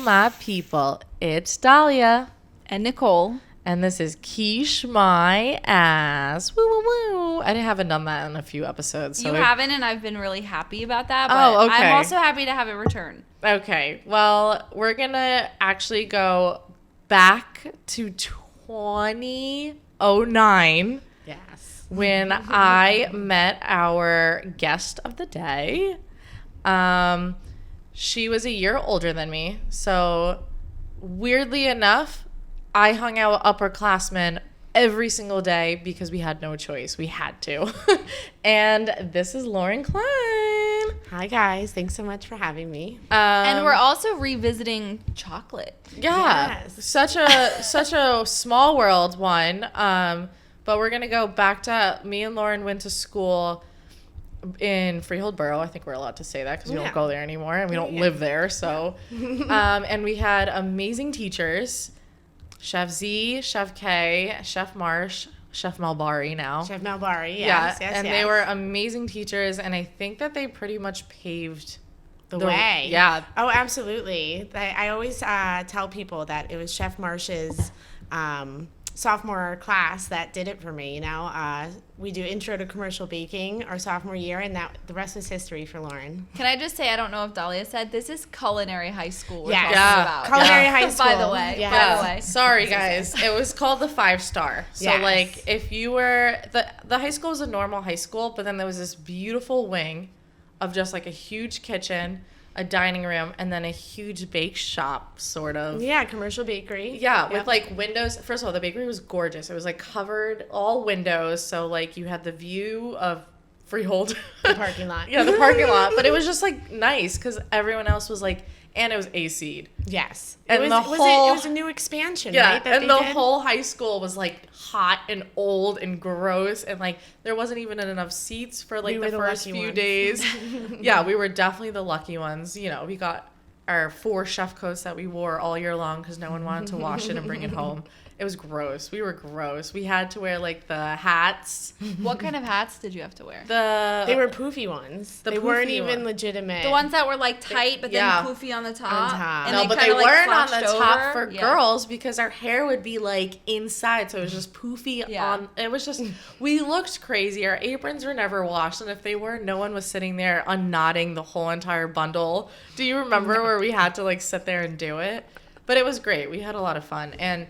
my people. It's Dahlia. And Nicole. And this is Quiche My Ass. Woo, woo, woo. I haven't done that in a few episodes. So you haven't, and I've been really happy about that. But okay. I'm also happy to have it return. Okay. Well, we're going to actually go back to 2009. Yes. When I met our guest of the day. She was a year older than me. So weirdly enough, I hung out with upperclassmen every single day because we had no choice. We had to. And this is Lauren Klein. Hi, guys. Thanks so much for having me. And we're also revisiting chocolate. Yeah. Yes. Such a small world one. But we're going to go back to me and Lauren went to school in Freehold Borough. I think we're allowed to say that because we don't go there anymore and we don't live there. So, and we had amazing teachers, Chef Z, Chef K, Chef Marsh, Chef Malbari now. Chef Malbari, yes. And they were amazing teachers, and I think that they pretty much paved the way. Yeah. Oh, absolutely. I always tell people that it was Chef Marsh's sophomore class that did it for me. You know, we do intro to commercial baking our sophomore year, and that the rest was history for Lauren. Can I just say, I don't know if Dahlia said, this is culinary high school we're talking about. Culinary high school. By the way. Sorry, guys. It was called the 5-star. So, yes. like, if you were... The high school was a normal high school, but then there was this beautiful wing of just, like, a huge kitchen, a dining room, and then a huge bake shop, sort of. Yeah, commercial bakery. Yeah, with like windows. First of all, the bakery was gorgeous. It was like covered, all windows. So like you had the view of Freehold. The parking lot. Yeah, the parking lot. But it was just like nice because everyone else was like, and it was AC'd. Yes. And it was a new expansion, right? And the whole high school was like hot and old and gross. And like there wasn't even enough seats for like the first few days. Yeah, we were definitely the lucky ones. You know, we got our 4 chef coats that we wore all year long because no one wanted to wash it and bring it home. It was gross. We were gross. We had to wear like the hats. What kind of hats did you have to wear? They were poofy ones. They weren't even legitimate. The ones that were like tight, but then poofy on the top. And no, but they weren't on the top for girls because our hair would be like inside, so it was just poofy on. It was just we looked crazy. Our aprons were never washed, and if they were, no one was sitting there unknotting the whole entire bundle. Do you remember where we had to like sit there and do it? But it was great. We had a lot of fun, and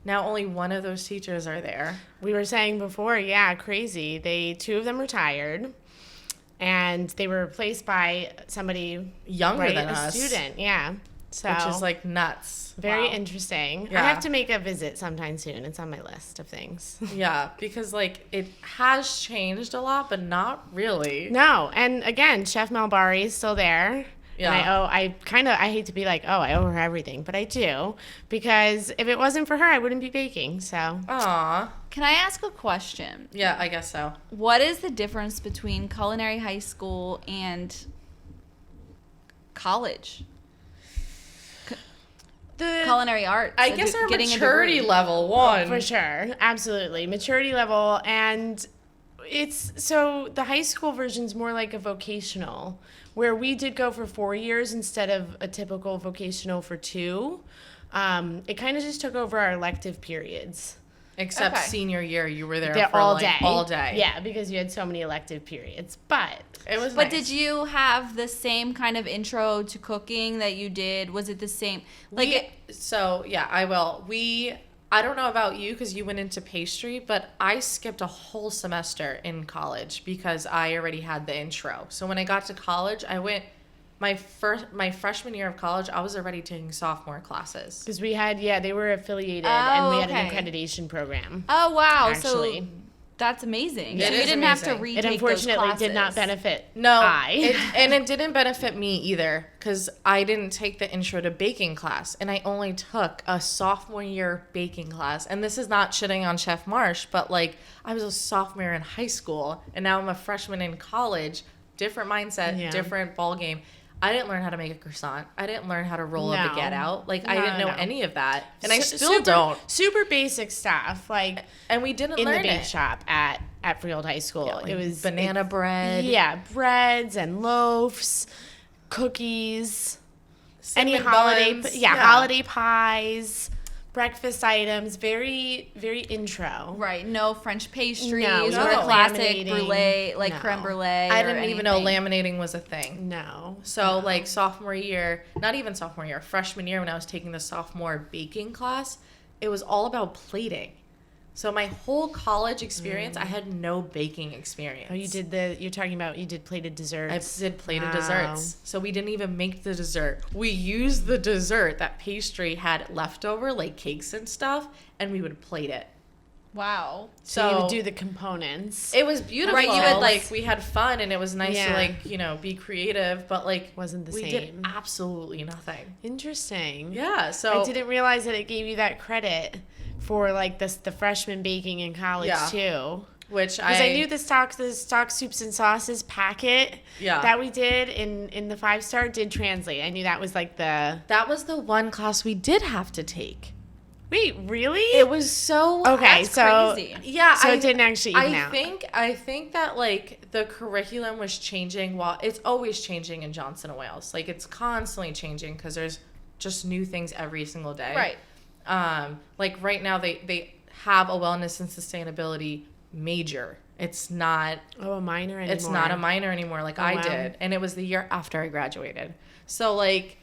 now only one of those teachers are there. We were saying before, crazy. 2 of them retired, and they were replaced by somebody younger than us. A student, So, which is like nuts. Very interesting. Yeah. I have to make a visit sometime soon. It's on my list of things. Yeah, because like it has changed a lot, but not really. No, and again, Chef Malbari is still there. Yeah. And I hate to be like, I owe her everything, but I do, because if it wasn't for her, I wouldn't be baking, so. Aw. Can I ask a question? Yeah, I guess so. What is the difference between culinary high school and college? The culinary arts. I guess our maturity level, one. For sure, absolutely. Maturity level, and so the high school version's more like a vocational, where we did go for 4 years instead of a typical vocational for 2. It kind of just took over our elective periods. Except senior year, you were there for all like day. All day. Yeah, because you had so many elective periods. But it was But nice. Did you have the same kind of intro to cooking that you did? Was it the same? I will. I don't know about you because you went into pastry, but I skipped a whole semester in college because I already had the intro. So when I got to college, I went my freshman year of college, I was already taking sophomore classes. Because they were affiliated and we had an accreditation program. Oh, wow. Actually. So that's amazing. Yeah. So you didn't have to retake It unfortunately those did not benefit and it didn't benefit me either because I didn't take the intro to baking class, and I only took a sophomore year baking class. And this is not shitting on Chef Marsh, but like I was a sophomore in high school and now I'm a freshman in college. Different mindset, different ball game. I didn't learn how to make a croissant. I didn't learn how to roll a baguette out. Like, I didn't know any of that. And I still don't. Super basic stuff. Like, and we didn't learn in the bake shop at Freehold High School. Yeah, like it was banana bread. Yeah, breads and loaves, cookies. Any Cinnamon holiday, buns. holiday pies, breakfast items, very, very intro. Right. No French pastries No, or no a classic laminating. brulee, like No. creme brulee. I or didn't even know anything. laminating was a thing. No. So like sophomore year, not even sophomore year, freshman year when I was taking the sophomore baking class, it was all about plating. So my whole college experience, I had no baking experience. Oh, you did plated desserts. I did plated Wow. desserts. So we didn't even make the dessert. We used the dessert that pastry had left over, like cakes and stuff, and we would plate it. Wow. So you would do the components. It was beautiful. Right, you would, like we had fun and it was nice Yeah. to like, be creative, but like Wasn't the we same. did absolutely nothing. Interesting. Yeah, so I didn't realize that it gave you that credit for like the freshman baking in college Yeah. too. which Because I knew the stock soups and sauces packet Yeah. that we did in the 5-star did translate. I knew that was like the. that was the one class we did have to take. Wait, really? It was so Okay, That's so crazy. Yeah, so it didn't actually even out. I think that like the curriculum was changing while it's always changing in Johnson and Wales. Like it's constantly changing because there's just new things every single day. Right. Like right now they have a wellness and sustainability major. It's not a minor anymore. it's not a minor anymore like I wow. did. And it was the year after I graduated. So like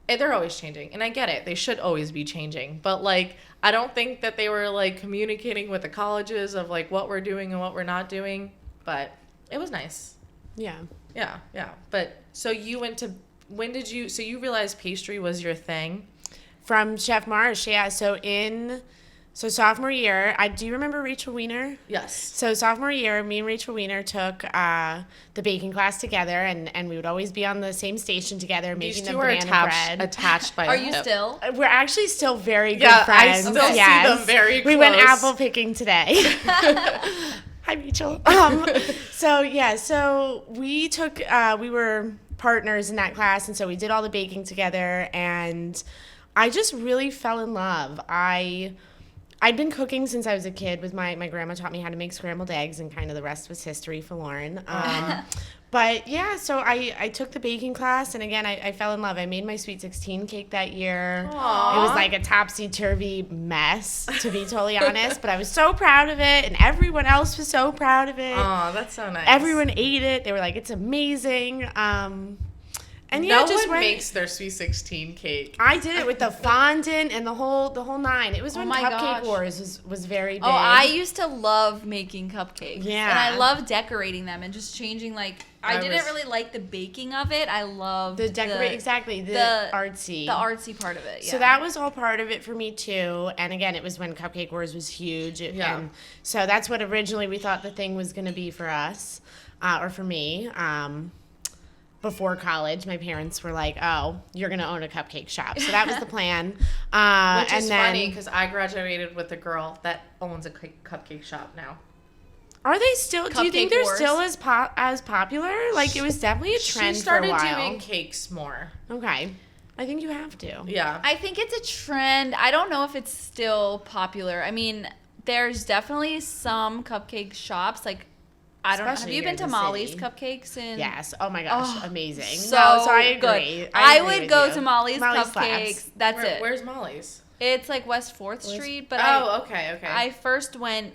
they're always changing, and I get it. They should always be changing, but like I don't think that they were like communicating with the colleges of like what we're doing and what we're not doing. But it was nice. Yeah. Yeah. But so you went to so you realized pastry was your thing? From Chef Marsh, yeah. So sophomore year, do you remember Rachel Weiner? Yes. So sophomore year, me and Rachel Weiner took the baking class together, and we would always be on the same station together These making the two are banana bread. attached by Are a you hip. still? We're actually still very good Yeah, I friends. still see yes. them very We went close. apple picking today. Hi, Rachel. So we took, we were partners in that class, and so we did all the baking together, and I just really fell in love. I'd been cooking since I was a kid. With my grandma taught me how to make scrambled eggs, and kind of the rest was history for Lauren. But yeah, so I took the baking class, and again, I fell in love. I made my sweet 16 cake that year. Aww. It was like a topsy-turvy mess, to be totally honest, but I was so proud of it, and everyone else was so proud of it. Oh, that's so nice. Everyone ate it. They were like, it's amazing. And yeah, no just one went, makes their sweet 16 cake. I did it with the fondant and the whole nine. It was when my Cupcake gosh. Wars was very big. Oh, I used to love making cupcakes. Yeah. And I love decorating them and just changing, like, I I didn't was- really like the baking of it. I loved the decorate exactly the artsy. The artsy part of it, yeah. So that was all part of it for me too. And again, it was when Cupcake Wars was huge. Yeah. And so that's what originally we thought the thing was going to be for us, or for me. Before college, my parents were like, "Oh, you're going to own a cupcake shop." So that was the plan. Which is and then, funny because I graduated with a girl that owns a cupcake shop now. Are they still? Do you think Cupcake they're Wars. still as popular? Like it was definitely a trend She started for a while. doing cakes more. Okay, I think you have to. Yeah. I think it's a trend. I don't know if it's still popular. I mean, there's definitely some cupcake shops, like, I don't know. Have Especially you here been to in the Molly's city. Cupcakes? Yes. Oh my gosh, Oh, amazing. So, No, so I agree. good. I I agree would with go you. to Molly's Slaps. Cupcakes. That's it. Where's Molly's? It's like West 4th Street, but Okay. I first went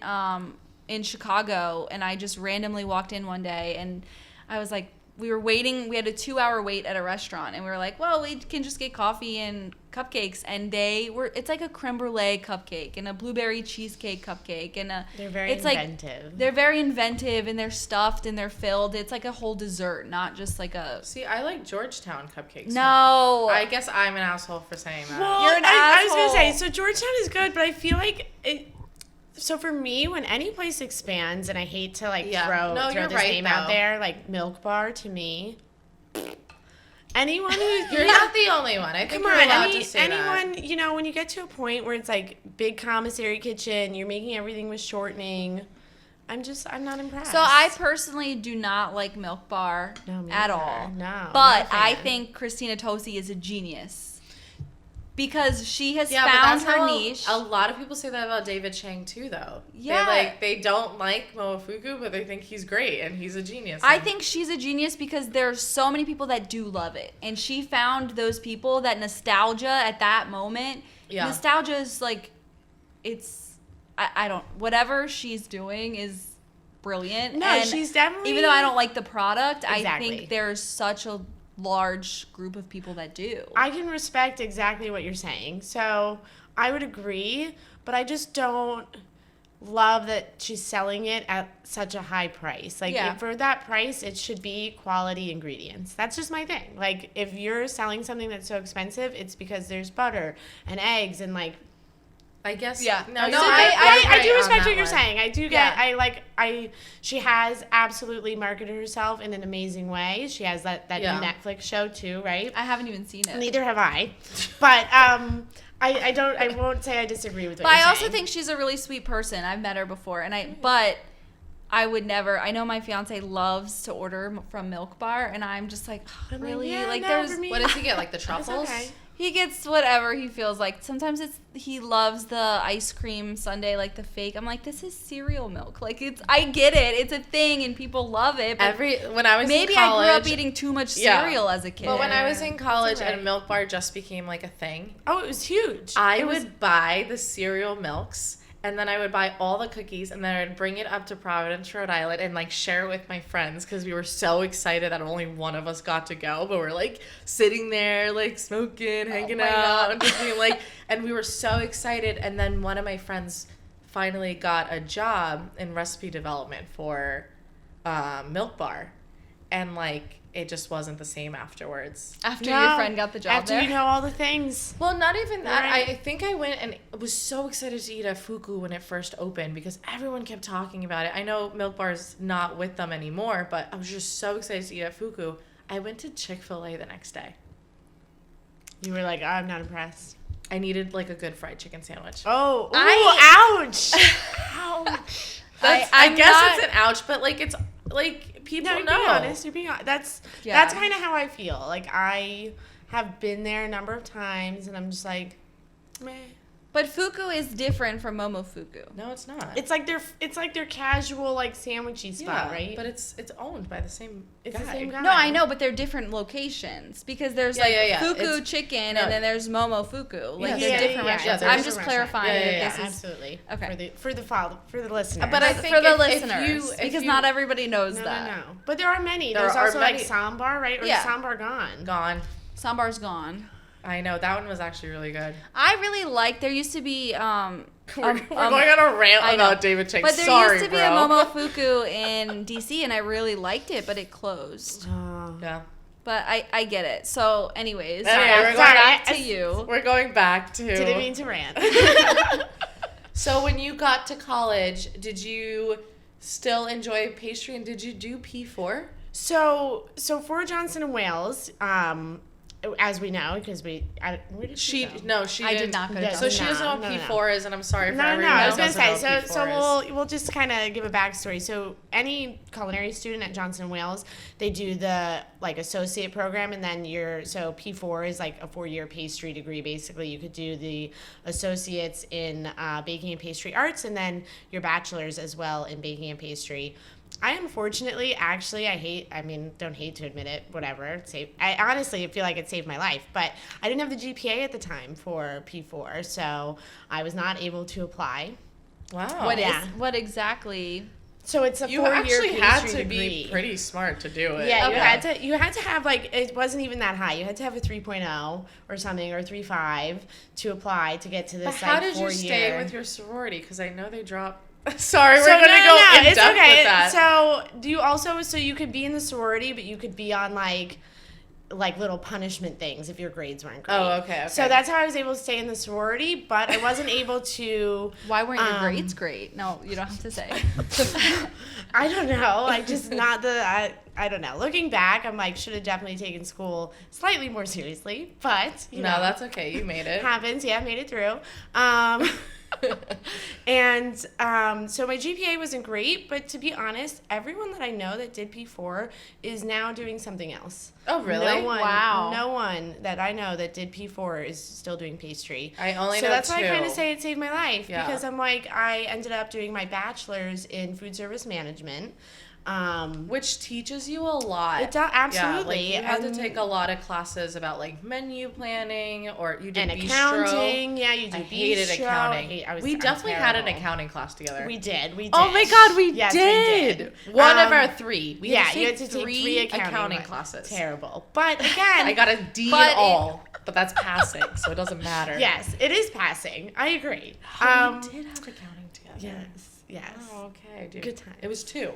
in Chicago, and I just randomly walked in one day, and I was like, we were waiting. We had a 2-hour wait at a restaurant, and we were like, well, we can just get coffee and cupcakes. And it's like a creme brulee cupcake and a blueberry cheesecake cupcake, and They're very inventive. They're very inventive, and they're stuffed and they're filled. It's like a whole dessert, not just like a. See, I like Georgetown cupcakes. No, I guess I'm an asshole for saying that. Well, You're an I was gonna say, asshole. so Georgetown is good, but I feel like it. So for me, when any place expands, and I hate to like Yeah. throw No, you're this right, name out though. there, like Milk Bar to me. Anyone who You're not the only one. I think Come you're on, allowed to say that. anyone, when you get to a point where it's like big commissary kitchen, you're making everything with shortening. I'm not impressed. So I personally do not like Milk Bar No, me at either. all. No, But not a I fan. think Christina Tosi is a genius. because she has Yeah, but found that's her how niche. a lot of people say that about David Chang too, though. Yeah. They don't like Momofuku, but they think he's great and he's a genius. I think she's a genius because there's so many people that do love it. And she found those people, that nostalgia at that moment. Yeah. Nostalgia is like, I don't, whatever she's doing is brilliant. No, and she's definitely... even though I don't like the product, Exactly. I think there's such a large group of people that do. I can respect exactly what you're saying. So I would agree, but I just don't love that she's selling it at such a high price. Like, Yeah. for that price, it should be quality ingredients. That's just my thing. Like, if you're selling something that's so expensive, it's because there's butter and eggs and, like, I guess. Yeah. No, So I do right respect on what you're that one. saying. I do get. She has absolutely marketed herself in an amazing way. She has that Yeah. Netflix show too, right? I haven't even seen it. Neither have I, but I won't say I disagree with what But you're I also saying. think she's a really sweet person. I've met her before, but I would never. I know my fiance loves to order from Milk Bar, and I'm just like, I'm like, really? yeah, Like, no, there's for me- What does he get? Like the It's truffles? okay. he gets whatever he feels like. Sometimes he loves the ice cream sundae, like the fake. I'm like, this is cereal milk. Like, I get it. It's a thing, and people love it. But When I was maybe in college, I grew up eating too much Yeah. cereal as a kid. But when I was in college alright. and Milk Bar just became like a thing, Oh, it was huge. I It was- would buy the cereal milks and then I would buy all the cookies and then I would bring it up to Providence, Rhode Island and like share it with my friends because we were so excited that only one of us got to go. But we're like sitting there, like smoking, hanging my out, God. and just being like, and we were so excited. And then one of my friends finally got a job in recipe development for Milk Bar. And like, it just wasn't the same afterwards. after No, your friend got the job after there. you know all the things. Well, not even that. Right. I think I went and was so excited to eat at Fuku when it first opened because everyone kept talking about it. I know Milk Bar's not with them anymore, but I was just so excited to eat at Fuku. I went to Chick-fil-A the next day. You were like, oh, I'm not impressed. I needed like a good fried chicken sandwich. Oh, ouch. Ouch. I I'm guess not- it's an ouch, but like it's like people No, you're know. being honest. You're being honest. That's Yeah. kind of how I feel. Like, I have been there a number of times, and I'm just like, meh. But Fuku is different from Momofuku. No, it's not. It's like their casual, like, sandwichy spot, right? But it's owned by the same It's guy. the same guy. No, I know, but they're different locations because there's Yeah, like yeah. Fuku It's- chicken no. and then there's Momofuku. Like Yeah, they're yeah, different yeah, restaurants. yeah, I'm they're just different clarifying restaurants. that Yeah, this is absolutely. okay. For the listeners. But I for think the if listeners if because you- not everybody knows no, that. no. But there are many. There There's are also many. like Sambar, right? Or Yeah. is Sambar gone? Gone. Sambar's gone. I know that one was actually really good. I really like. There used to be We're going on a rant I know. about David Chang. but there Sorry, used to be bro. a Momofuku in DC, and I really liked it, but it closed. Oh. Yeah. But I get it. So, anyways, Anyway, we're going back back- to you. We're going back to. Didn't mean to rant. So when you got to college, did you still enjoy pastry and did you do P4? So for Johnson and Wales, as we know, because where did She go? no, she I did didn't. not go to Yeah, So Johnson. she doesn't know what No. P4 is, and I'm sorry for No, everyone I that was gonna doesn't say. know what So P4 is. we'll just kind of give a backstory. So any culinary student at Johnson and Wales, they do the like associate program, and then so P4 is like a 4-year pastry degree. Basically, you could do the associates in baking and pastry arts, and then your bachelor's as well in baking and pastry. I unfortunately, don't hate to admit it, whatever. I honestly feel like it saved my life, but I didn't have the GPA at the time for P4, so I was not able to apply. Wow. What exactly? So it's a You 4-year actually pastry had to degree. be pretty smart to do it. Yeah, Okay. you had to have like, it wasn't even that high. You had to have a 3.0 or something, or 3.5 to apply to get to this But how like did you 4-year. stay with your sorority? Because I know they drop. Sorry, we're So gonna go in it's depth okay. with that. So do you also, so you could be in the sorority, but you could be on like little punishment things if your grades weren't great. Oh, okay. So that's how I was able to stay in the sorority, but I wasn't able to. Why weren't your grades great? No, you don't have to say. I don't know. I just not the. I don't know. Looking back, I'm like, should have definitely taken school slightly more seriously. But you know, No, that's okay. You made it. happens. Yeah, made it through. And so my GPA wasn't great, but to be honest, everyone that I know that did P4 is now doing something else. Oh, really? Wow. No one that I know that did P4 is still doing pastry. I only So know that's 2. why I kind of say it saved my life. Yeah. Because I'm like, I ended up doing my bachelor's in food service management. Which teaches you a lot. It does, absolutely. Yeah, like you had to And- take a lot of classes about like menu planning, or you did and bistro. accounting. Yeah, you do I hated bistro. accounting. I'm We definitely had an terrible. accounting class together. We did. Oh my God, we Yes, did. we did. One of Um, our 3. We yeah, had to you take had to take 3 3 accounting ones. classes. Terrible. But again, I got a D But in all, but that's passing, so it doesn't matter. yes, it is passing. I agree. Oh, we did have accounting together. Yes. Oh, okay, dude. Good time. It was 2.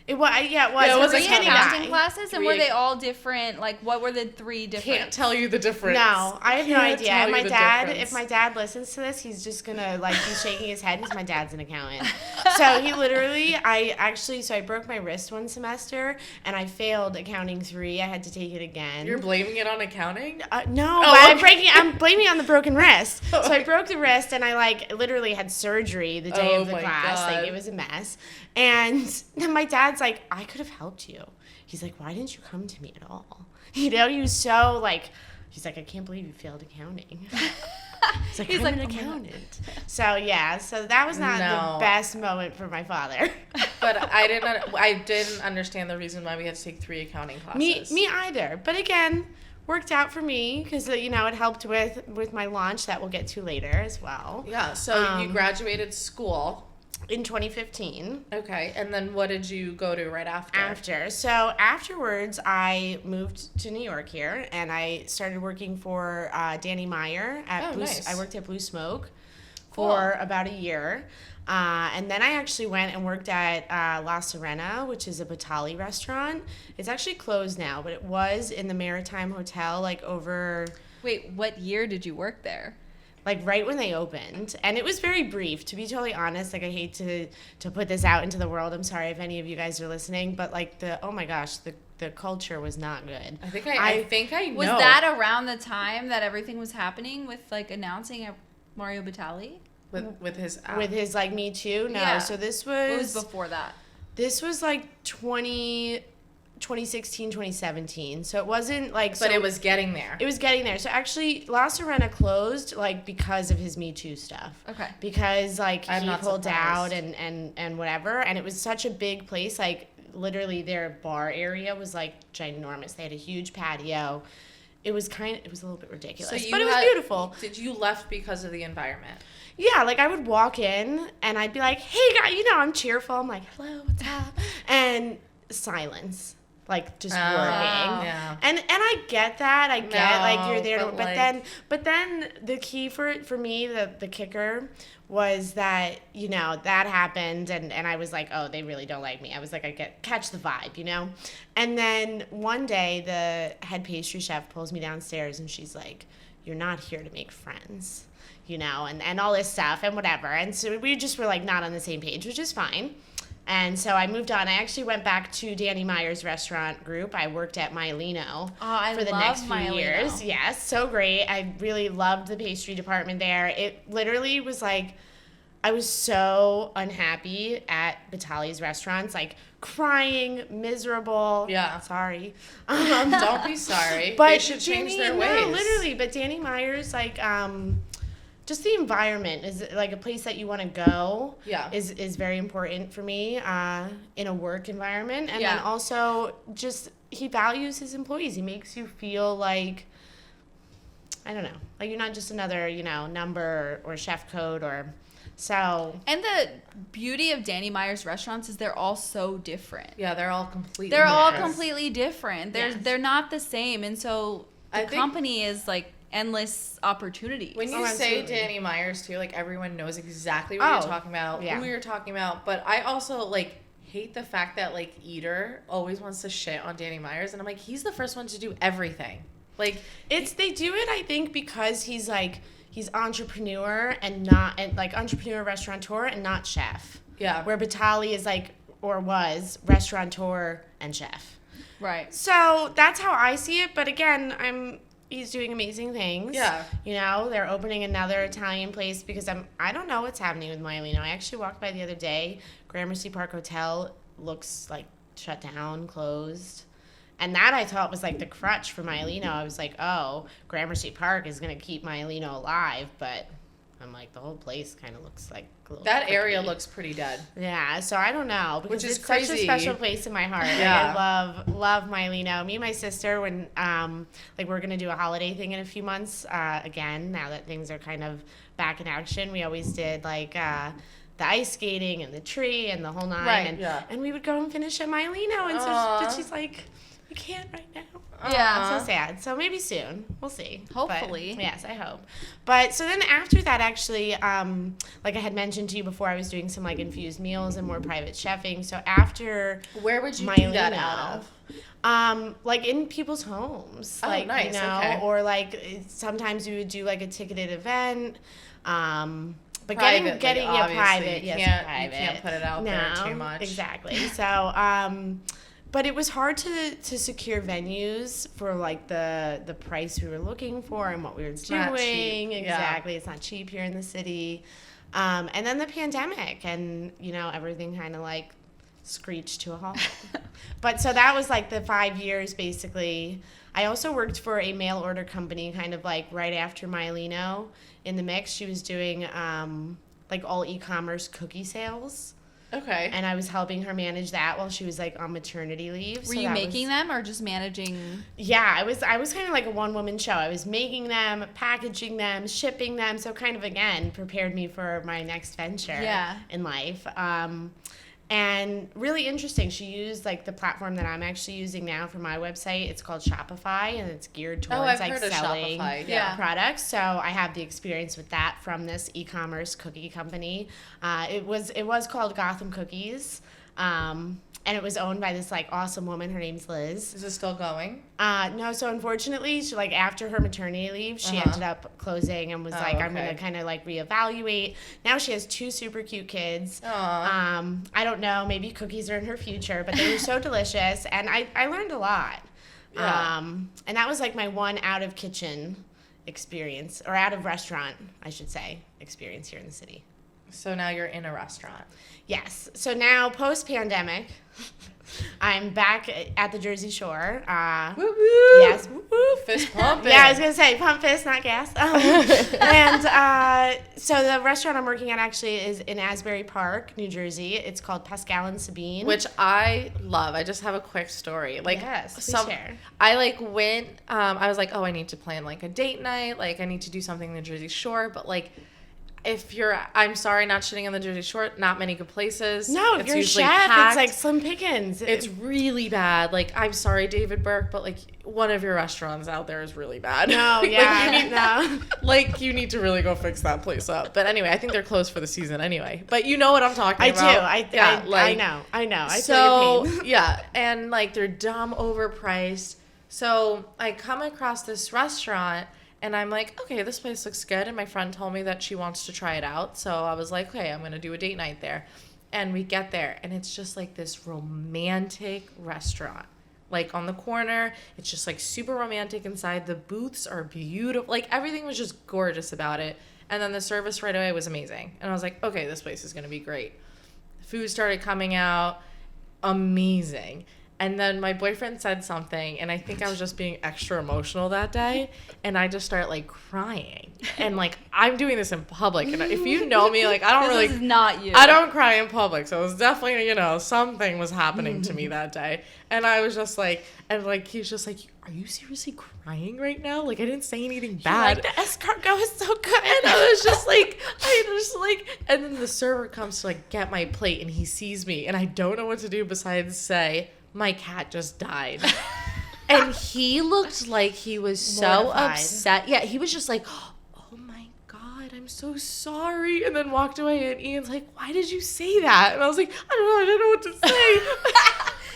It was. Yeah, it was. Yeah, it was Three like Three anyway. accounting classes, and 3 were they all different? Like, what were the 3 different? Can't tell you the difference. No, I have no Can't idea. tell And you my the dad, difference. if my dad listens to this, he's just gonna like be shaking his head because my dad's an accountant. So he literally, so I broke my wrist one semester and I failed accounting 3. I had to take it again. You're blaming it on accounting? No, Oh, but okay. I'm blaming it on the broken wrist. So I broke the wrist and I like literally had surgery the day Oh of the my class. God. Like it was a mess. And then my dad's like, I could have helped you. He's like, why didn't you come to me at all? You know, he was so like, he's like, I can't believe you failed accounting. He's like, I'm an "Oh my God." accountant. So yeah, so that was not No. the best moment for my father. But I didn't understand the reason why we had to take 3 accounting classes. Me either. But again, worked out for me because you know it helped with my launch that we'll get to later as well. Yeah, so you Um, graduated school. In 2015. Okay, and then what did you go to right after? So afterwards, I moved to New York here, and I started working for Danny Meyer at Oh, Blue. nice. I worked at Blue Smoke Cool. for about a year, and then I actually went and worked at La Serena, which is a Batali restaurant. It's actually closed now, but it was in the Maritime Hotel, like over. Wait, what year did you work there? Like right when they opened, and it was very brief, to be totally honest. Like I hate to put this out into the world. I'm sorry if any of you guys are listening, but like oh my gosh, the culture was not good. I think I know. Was that around the time that everything was happening with like announcing Mario Batali? with his app? With his like Me Too? No. Yeah. So this What was was before that? this was like 2016, 2017. So it wasn't like But so it was getting there. it was getting there. So actually La Serena closed like because of his Me Too stuff. Okay. Because like I'm he not pulled surprised. out and whatever, and it was such a big place. Like literally their bar area was like ginormous. They had a huge patio. It was a little bit ridiculous, but it was beautiful. Did you left because of the environment? Yeah, like I would walk in and I'd be like, "Hey guys," you know, I'm cheerful. I'm like, "Hello, what's up?" And silence. Like just working. Yeah. And I get that. I get like you're there to, but, but then the key for me, the kicker was that, you know, that happened and I was like, oh, they really don't like me. I was like, catch the vibe, you know? And then one day the head pastry chef pulls me downstairs and she's like, you're not here to make friends, you know, and all this stuff and whatever. And so we just were like not on the same page, which is fine. And so I moved on. I actually went back to Danny Meyer's restaurant group. I worked at Myleno I for the love next few Myleno. years. Yes, so great. I really loved the pastry department there. It literally was like, I was so unhappy at Batali's restaurants, like crying, miserable. Yeah. Sorry. Don't be sorry. But They should change their ways. No, literally. But Danny Meyer's, like, just the environment is like a place that you want to go. Yeah. Is very important for me in a work environment, and Yeah. then also just he values his employees. He makes you feel like, I don't know, like you're not just another, you know, number or chef code or so. And the beauty of Danny Meyer's restaurants is they're all so different. Yeah, they're all completely They're all different. completely different. Yes. They're not the same, and so the I think- company is like endless opportunities. When you Oh, say absolutely. Danny Myers too, like everyone knows exactly what Oh, you're talking about, yeah. who you're talking about. But I also like hate the fact that like Eater always wants to shit on Danny Myers, and I'm like, he's the first one to do everything. Like They do it, I think, because he's entrepreneur and like entrepreneur restaurateur and not chef. yeah, Where Batali is like or was restaurateur and chef. right. So that's how I see it. But again, he's doing amazing things. Yeah. You know, they're opening another Italian place because I don't know what's happening with Maialino. I actually walked by the other day. Gramercy Park Hotel looks like shut down, closed. And that I thought was like the crutch for Maialino. I was like, oh, Gramercy Park is going to keep Maialino alive. But I'm like, the whole place kind of looks like a little That area cricky. looks pretty dead. Yeah, so I don't know. Because Which is it's such a crazy. special place in my heart. Yeah. Like, I love Maialino. Me and my sister, when like we're gonna do a holiday thing in a few months, again, now that things are kind of back in action, we always did like the ice skating and the tree and the whole nine. Right, And, yeah. and we would go and finish at Maialino. And so but she's like, we can't right now. Yeah. So sad. So maybe soon. We'll see. Hopefully. But, yes, I hope. But so then after that, actually, like I had mentioned to you before, I was doing some like infused meals and more private chefing. So after Where would you do that Maialino, out of? like in people's homes. Oh, like, nice, you know, okay. or like sometimes we would do like a ticketed event. But Privately, getting it obviously. private, You yes, can't- private. you can't put it out there too much. Exactly. So, but it was hard to secure venues for like the price we were looking for and what we were not doing. cheap. Yeah. Exactly. It's not cheap here in the city. And then the pandemic and, you know, everything kind of like screeched to a halt. But so that was like the 5 years basically. I also worked for a mail order company kind of like right after Maialino in the mix. She was doing like all e-commerce cookie sales. Okay. And I was helping her manage that while she was like on maternity leave. Were you making them or just managing? Yeah, I was kind of like a one-woman show. I was making them, packaging them, shipping them. So kind of, again, prepared me for my next venture in life. And really interesting. She used like the platform that I'm actually using now for my website. It's called Shopify, and it's geared towards I've like heard of selling Shopify, yeah. products. So I have the experience with that from this e-commerce cookie company. It was called Gotham Cookies, and it was owned by this like awesome woman. Her name's Liz. Is it still going? No, so unfortunately, she like after her maternity leave, she ended up closing and was like, I'm okay. gonna kind of like reevaluate. Now she has 2 super cute kids. Aw. I don't know, maybe cookies are in her future, but they were so delicious, and I learned a lot. Yeah. And that was like my one out of kitchen experience, or out of restaurant, I should say, experience here in the city. So now you're in a restaurant. Yes. So now, post-pandemic, I'm back at the Jersey Shore. Woo woo! Yes. Woo woo. Fist pumping. Yeah, I was going to say pump fist, not gas. And so the restaurant I'm working at actually is in Asbury Park, New Jersey. It's called Pascal and Sabine. Which I love. I just have a quick story. Like, Yes, please share. I like went. I was like, oh, I need to plan like a date night. Like, I need to do something in the Jersey Shore. But like, I'm sorry, not shitting on the Jersey Shore. Not many good places. No, if It's you're a usually chef, packed. it's like slim pickings. It's really bad. Like, I'm sorry, David Burke, but like one of your restaurants out there is really bad. No, Like, yeah, you need, no. like, you need to really go fix that place up. But anyway, I think they're closed for the season anyway. But you know what I'm talking I about. do. I know. I feel your pain. Yeah, and like they're dumb overpriced. So I come across this restaurant and I'm like, okay, this place looks good. And my friend told me that she wants to try it out. So I was like, okay, I'm going to do a date night there. And we get there and it's just like this romantic restaurant. Like on the corner, it's just like super romantic inside. The booths are beautiful. Like everything was just gorgeous about it. And then the service right away was amazing. And I was like, okay, this place is going to be great. Food started coming out. Amazing. And then my boyfriend said something, and I think I was just being extra emotional that day, and I just started like crying. And like I'm doing this in public, and if you know me, like I don't This really is not you. I don't cry in public, so it was definitely, something was happening to me that day. And I was just like, and like he's just like, are you seriously crying right now? Like I didn't say anything bad. Like, the escargot is so good. And I was just like, and then the server comes to like get my plate, and he sees me, and I don't know what to do besides say, my cat just died. And he looked like he was so Mortified. upset. Yeah, he was just like, oh my God, I'm so sorry. And then walked away, and Ian's like, why did you say that? And I was like, I don't know what to say.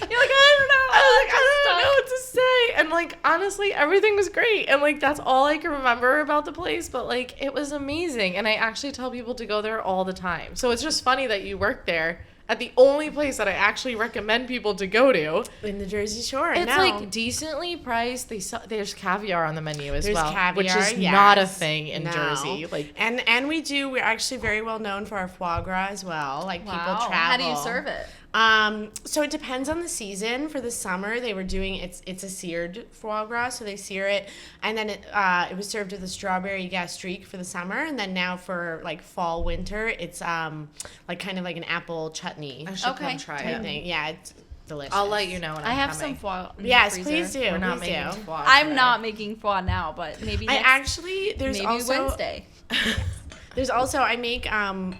You're like, I don't know. I don't know what to say. And like honestly, everything was great. And like that's all I can remember about the place, but like it was amazing. And I actually tell people to go there all the time. So it's just funny that you work there at the only place that I actually recommend people to go to. In the Jersey Shore. It's no. like decently priced. There's caviar on the menu as There's well, caviar, which is yes. not a thing in No. Jersey. Like, and we're actually very well known for our foie gras as well. Like people travel. How do you serve it? So it depends on the season. For the summer, they were doing it's a seared foie gras, so they sear it, and then it was served with a strawberry gastrique for the summer, and then now for like fall winter, it's like kind of like an apple chutney I should Okay. come try type it. thing. Yeah, it's delicious. I'll let you know when I I'm have coming. some foie. In the Yes, freezer. please do. We're not please making do. foie I'm today. not making foie now, but maybe I next, actually there's maybe also Wednesday. There's also I make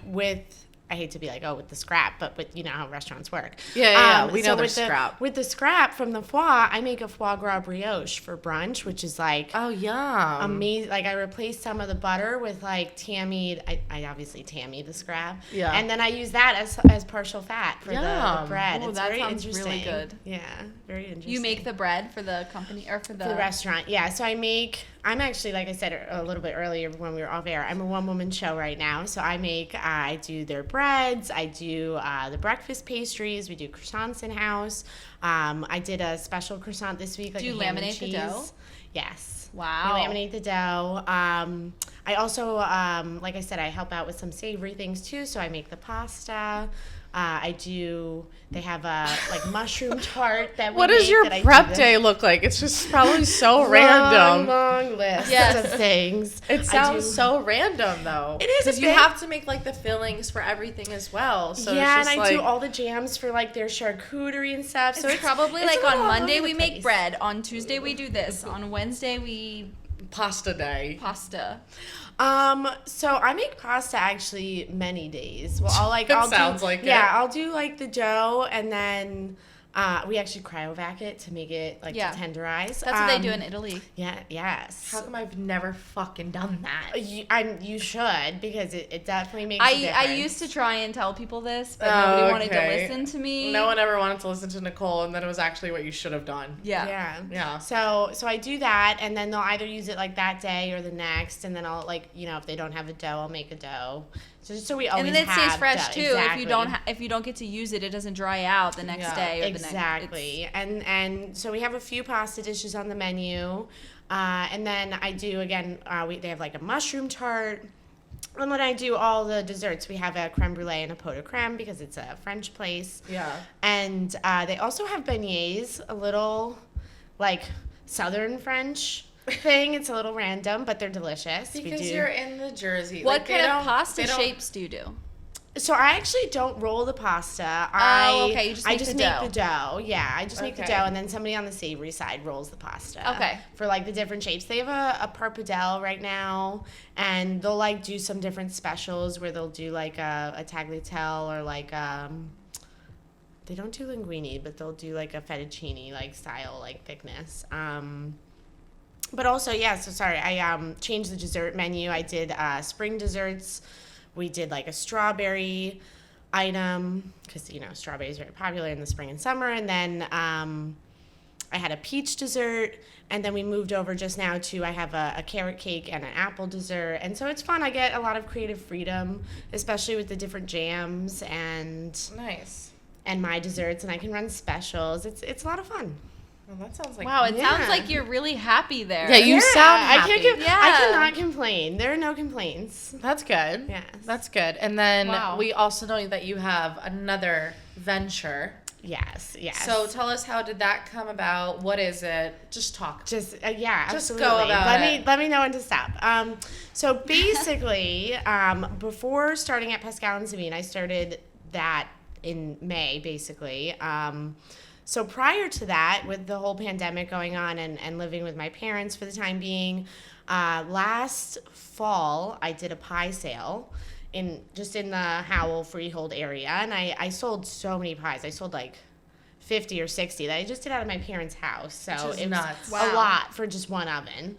with I hate to be like, oh, with the scrap, but with you know how restaurants work. Yeah. We know there's with scrap. With the scrap from the foie, I make a foie gras brioche for brunch, which is like Oh, yum. amazing. Like I replace some of the butter with like tammied. I obviously tammy the scrap. Yeah. And then I use that as partial fat for the Yum. bread. Oh, It's that very sounds really interesting. good. Yeah, very interesting. You make the bread for the company or for the restaurant. Yeah, so I'm actually, like I said a little bit earlier when we were off air, I'm a one-woman show right now. So I do their breads, I do the breakfast pastries, we do croissants in-house. I did a special croissant this week. Like Do you a ham and laminate the cheese. dough? Yes. Wow. We laminate the dough. I also, like I said, I help out with some savory things too. So I make the pasta. They have a like mushroom tart that we What does make your that I prep do day look like? It's just probably so random. long list Yes. of things. It I sounds do- so random though. It is a because you bit. have to make like the fillings for everything as well. So yeah, it's and just I do like, all the jams for like their charcuterie and stuff. So it's it's probably it's like a little on all Monday over we the make place. bread, on Tuesday we do this, on Wednesday we pasta day. pasta. So I make pasta actually many days. Well, It sounds like it. I'll do like the dough and then we actually cryovac it to make it like Yeah. to tenderize. That's what they do in Italy. Yeah, yes. How come I've never fucking done that? You should because it definitely makes a I difference. used to try and tell people this, but Oh, nobody wanted to okay. listen to me. No one ever wanted to listen to Nicole, and then it was actually what you should have done. Yeah. Yeah. Yeah. So I do that, and then they'll either use it like that day or the next, and then I'll like if they don't have a dough, I'll make a dough. So we always And then it stays have fresh dough. too. Exactly. If you don't get to use it, it doesn't dry out the next Yeah. day or Exactly. And so we have a few pasta dishes on the menu, and then I do again. They have like a mushroom tart. And then I do all the desserts. We have a creme brulee and a pot de creme because it's a French place. Yeah. And they also have beignets, a little like Southern French thing. It's a little random, but they're delicious. Because you're in the Jersey. What Like, they kind of don't- pasta they don't- shapes do you do? So I actually don't roll the pasta. Okay, you just I make just the make dough. the dough. Yeah, I just make the Okay. dough, and then somebody on the savory side rolls the pasta. Okay. For like the different shapes, they have a parpadelle right now, and they'll like do some different specials where they'll do like a tagliatelle or like they don't do linguine, but they'll do like a fettuccine like style like thickness. But also, yeah, so sorry, I changed the dessert menu. I did spring desserts. We did like a strawberry item because, strawberry is very popular in the spring and summer. And then I had a peach dessert. And then we moved over just now to I have a carrot cake and an apple dessert. And so it's fun. I get a lot of creative freedom, especially with the different jams and Nice. my desserts. And I can run specials. It's a lot of fun. Well, that sounds like Wow, it Yeah. sounds like you're really happy there. Yeah, you sound happy. I Yeah. cannot complain. There are no complaints. That's good. Yes. That's good. And then Wow. we also know that you have another venture. Yes. So tell us, how did that come about? What is it? Just talk. Just Just absolutely. go about it. Let me know when to stop. So basically, before starting at Pascal and Sabine, I started that in May, basically. So prior to that, with the whole pandemic going on and living with my parents for the time being, last fall I did a pie sale in the Howell Freehold area, and I sold so many pies. I sold like 50 or 60 that I just did out of my parents' house. So Which is it was nuts. a Wow. lot for just one oven.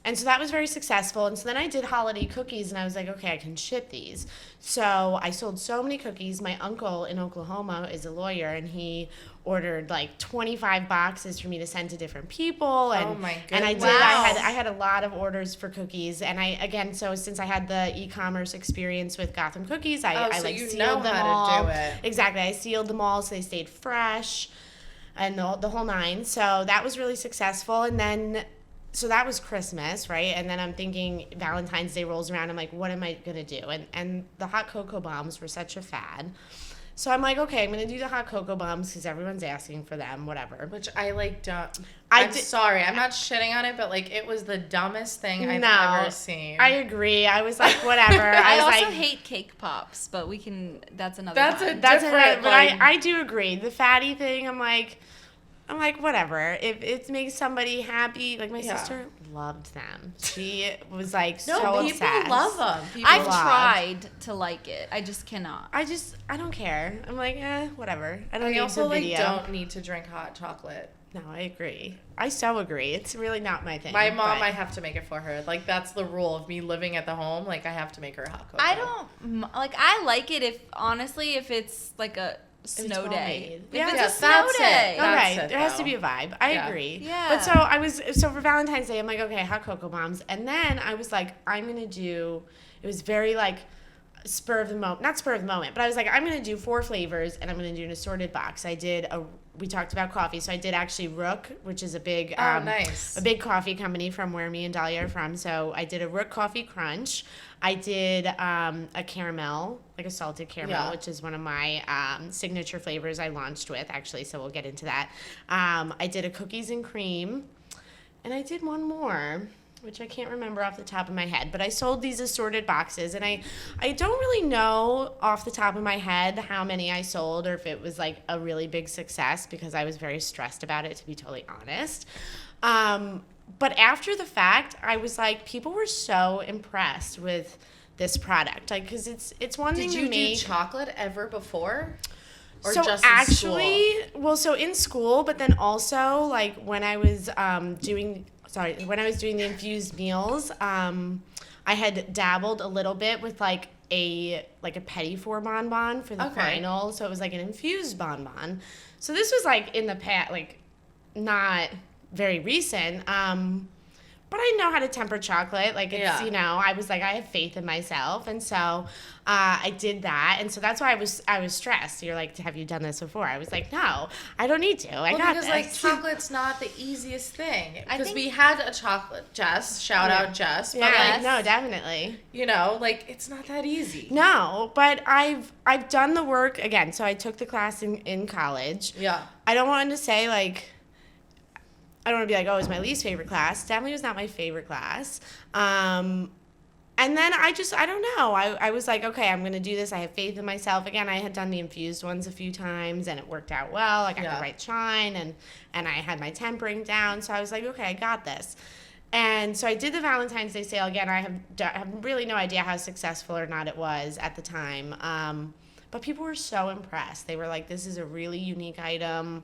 And And so that was very successful. And so then I did holiday cookies, and I was like, okay, I can ship these. So I sold so many cookies. My uncle in Oklahoma is a lawyer, and he ordered like 25 boxes for me to send to different people. And, Oh my and I goodness. did. Wow. I had a lot of orders for cookies. And so since I had the e-commerce experience with Gotham Cookies, I so like you sealed know them how to all. do it. Exactly. I sealed them all so they stayed fresh and the whole nine. So that was really successful. And then, so that was Christmas, right? And then I'm thinking Valentine's Day rolls around. I'm like, what am I going to do? And the hot cocoa bombs were such a fad. So I'm like, okay, I'm going to do the hot cocoa bombs because everyone's asking for them, whatever. Which I like don't. I I'm did- sorry. I'm not shitting on it, but like it was the dumbest thing I've No, ever seen. I agree. I was like, whatever. I was also like, hate cake pops, but we can. That's another. That's time. a- that's different, it. But like- I do agree. The fatty thing, I'm like, whatever. If it makes somebody happy, like my Yeah. sister loved them. She was like no, so people obsessed. love them. People I've love. tried to like it. I just cannot. I don't care. I'm like, whatever. I don't I need also the like video. don't need to drink hot chocolate. No, I agree. I so agree. It's really not my thing. My mom, but- I have to make it for her. Like that's the rule of me living at the home. Like I have to make her a hot cocoa. I don't like. I like it if honestly, if it's like a snow well day. made. If Yeah, it's a snow that's it. day. That's Okay, it, there has to though. be a vibe. I Yeah. agree. Yeah. But so for Valentine's Day, I'm like, okay, hot cocoa bombs. And then I was like, I'm going to do, it was very like spur of the moment, not spur of the moment, but I was like, I'm going to do 4 flavors and I'm going to do an assorted box. We talked about coffee. So I did actually Rook, which is a big, nice. a big coffee company from where me and Dahlia are from. So I did a Rook Coffee Crunch. I did a caramel, like a salted caramel, Yeah. which is one of my signature flavors I launched with, actually, so we'll get into that. I did a cookies and cream, and I did one more, which I can't remember off the top of my head, but I sold these assorted boxes, and I don't really know off the top of my head how many I sold or if it was like a really big success because I was very stressed about it, to be totally honest. But after the fact, I was like, people were so impressed with this product, like, because it's one thing Did to you me. do chocolate ever before? Or So just in actually, school? well, so in school, but then also like when I was doing the infused meals, I had dabbled a little bit with like a petit four bonbon for the Okay. final, so it was like an infused bonbon. So this was like in the past, like not very recent. But I know how to temper chocolate. Like, it's, Yeah. I was like, I have faith in myself. And so I did that. And so that's why I was stressed. You're like, have you done this before? I was like, no, I don't need to. I got because this. like chocolate's not the easiest thing. I Because think- we had a chocolate Jess, shout out Jess, but yeah, like no, definitely. like it's not that easy. No, but I've done the work again. So I took the class in college. Yeah. I don't want to say like, I don't want to be like, oh, it was my least favorite class. Definitely was not my favorite class. And then I don't know. I was like, okay, I'm going to do this. I have faith in myself. Again, I had done the infused ones a few times and it worked out well. I got Yeah. the right shine and I had my tempering down. So I was like, okay, I got this. And so I did the Valentine's Day sale. Again, I have really no idea how successful or not it was at the time. But people were so impressed. They were like, this is a really unique item.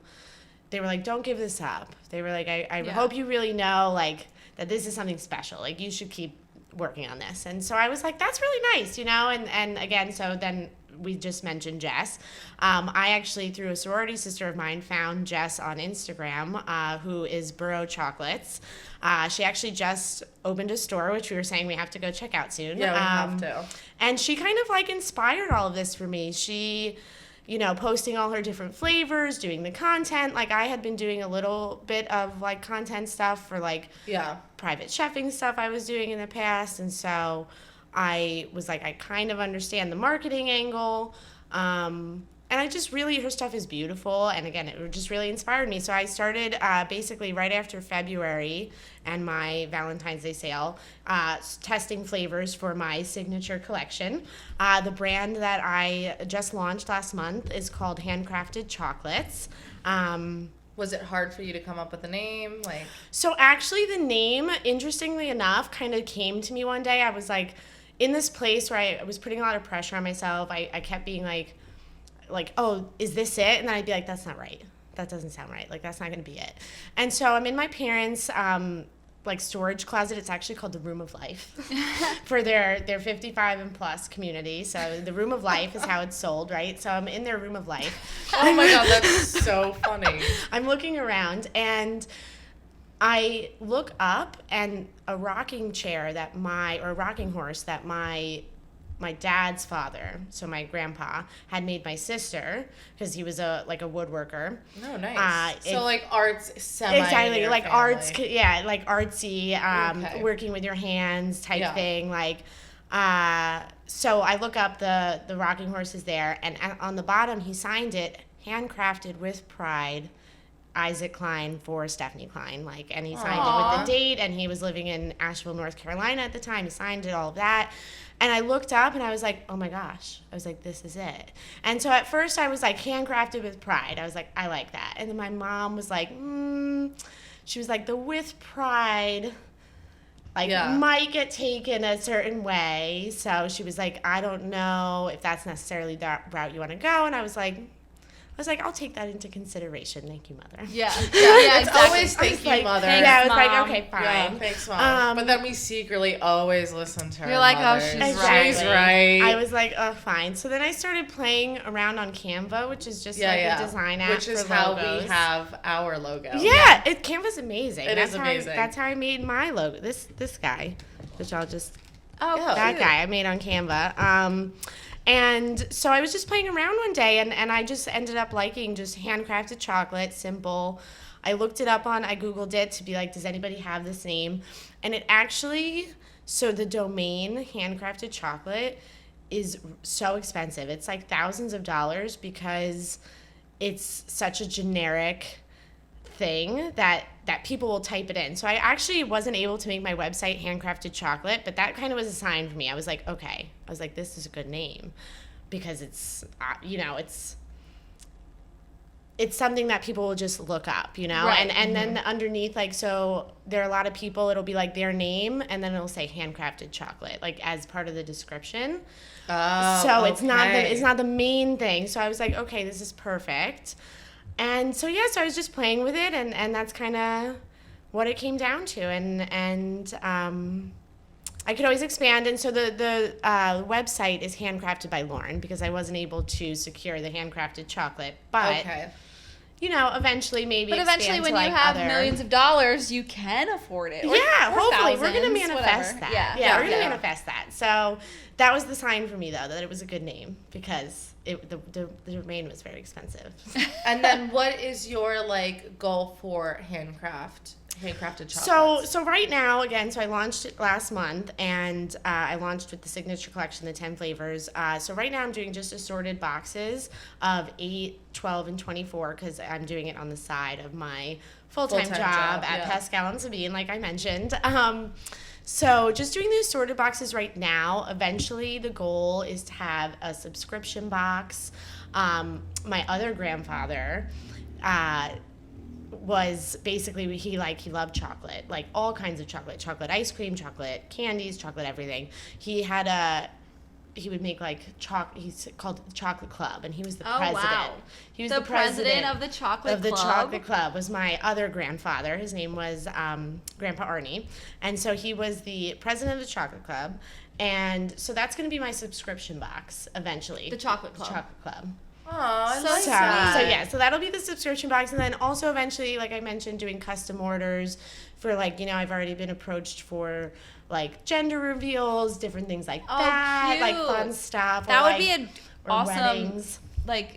They were like, don't give this up. They were like, I Yeah. hope you really know, like, that this is something special. Like, you should keep working on this. And so I was like, that's really nice, And again, so then we just mentioned Jess. I actually, through a sorority sister of mine, found Jess on Instagram, who is Burrow Chocolates. She actually just opened a store, which we were saying we have to go check out soon. Yeah, we have to. And she kind of, like, inspired all of this for me. She... posting all her different flavors, doing the content. Like, I had been doing a little bit of, like, content stuff for, like, Yeah. private chefing stuff I was doing in the past. And so I was like, I kind of understand the marketing angle. And I just really, her stuff is beautiful. And again, it just really inspired me. So I started basically right after February and my Valentine's Day sale, testing flavors for my signature collection. The brand that I just launched last month is called Handcrafted Chocolates. Was it hard for you to come up with a name? Like, So actually the name, interestingly enough, kind of came to me one day. I was like in this place where I was putting a lot of pressure on myself. I kept being like, oh, is this it? And then I'd be like, that's not right. That doesn't sound right. Like, that's not going to be it. And so I'm in my parents' like storage closet. It's actually called the Room of Life for their 55 and plus community. So the Room of Life is how it's sold, right? So I'm in their Room of Life. Oh my God, that's so funny. I'm looking around and I look up, and a rocking chair or a rocking horse that my dad's father, so my grandpa, had made my sister because he was a woodworker. Oh, nice. So like arts semi. Exactly, in your like family. arts, yeah, like artsy, Okay. working with your hands type Yeah. thing. Like, so I look up the rocking horse is there, and on the bottom he signed it, handcrafted with pride. Isaac Klein for Stephanie Klein, and he signed it with the date, and he was living in Asheville, North Carolina at the time. He signed it, all of that. And I looked up and I was like, oh my gosh. I was like, this is it. And so at first I was like, handcrafted with pride. I was like, I like that. And then my mom was like, she was like, the with pride might get taken a certain way. So she was like, I don't know if that's necessarily the route you want to go. And I was like, I'll take that into consideration. Thank you, Mother. Yeah. It's exactly. always thank you, Like, Mother. Thanks, yeah, I was Mom. like, okay, fine. Yeah, thanks, Mom. But then we secretly always listen to her. You're like, oh, mothers. she's Exactly. She's right. I was like, oh, fine. So then I started playing around on Canva, which is just a design app which is for how logos. we have our logo. Yeah, Canva's amazing. It is amazing. That's how I made my logo. This guy, which I'll just Oh, Yeah. that cute. guy I made on Canva. And so I was just playing around one day, and I just ended up liking just handcrafted chocolate, simple. I looked it up I Googled it to be like, does anybody have this name? And it actually, so the domain, handcrafted chocolate, is so expensive. It's like thousands of dollars because it's such a generic thing that people will type it in. So I actually wasn't able to make my website handcrafted chocolate, but that kind of was a sign for me. I was like, okay. I was like, this is a good name because it's it's something that people will just look up, Right. and then underneath, so there are a lot of people, it'll be like their name and then it'll say handcrafted chocolate, as part of the description. Oh, So it's okay. not the main thing. So I was like, okay, this is perfect. And so so I was just playing with it, and that's kind of what it came down to. And I could always expand. And so the website is Handcrafted by Lauren because I wasn't able to secure the handcrafted chocolate. But Okay. eventually maybe. But eventually, expand when to, you have other... millions of dollars, you can afford it. Or hopefully we're gonna thousands, manifest whatever. that. Yeah, We're gonna manifest that. So that was the sign for me, though, that it was a good name because the domain was very expensive. And then what is your goal for handcrafted chocolate? So right now, again, so I launched it last month, and I launched with the signature collection, the 10 flavors. So right now I'm doing just assorted boxes of 8, 12, and 24 because I'm doing it on the side of my full-time job at yeah. Pascal and Sabine, like I mentioned. So just doing the assorted boxes right now. Eventually, the goal is to have a subscription box. My other grandfather was basically he loved chocolate, all kinds of chocolate ice cream, chocolate candies, chocolate everything. He would make he's called Chocolate Club, and he was the president. Wow. He was the president of the chocolate club. Chocolate Club was my other grandfather. His name was Grandpa Arnie, and so he was the president of the Chocolate Club, and so that's going to be my subscription box eventually. The Chocolate Club. The Chocolate Club. Oh, I So like sweet. that. So that'll be the subscription box, and then also eventually, like I mentioned, doing custom orders for I've already been approached for gender reveals, different things like that, cute. fun stuff. That or, would be an or awesome weddings.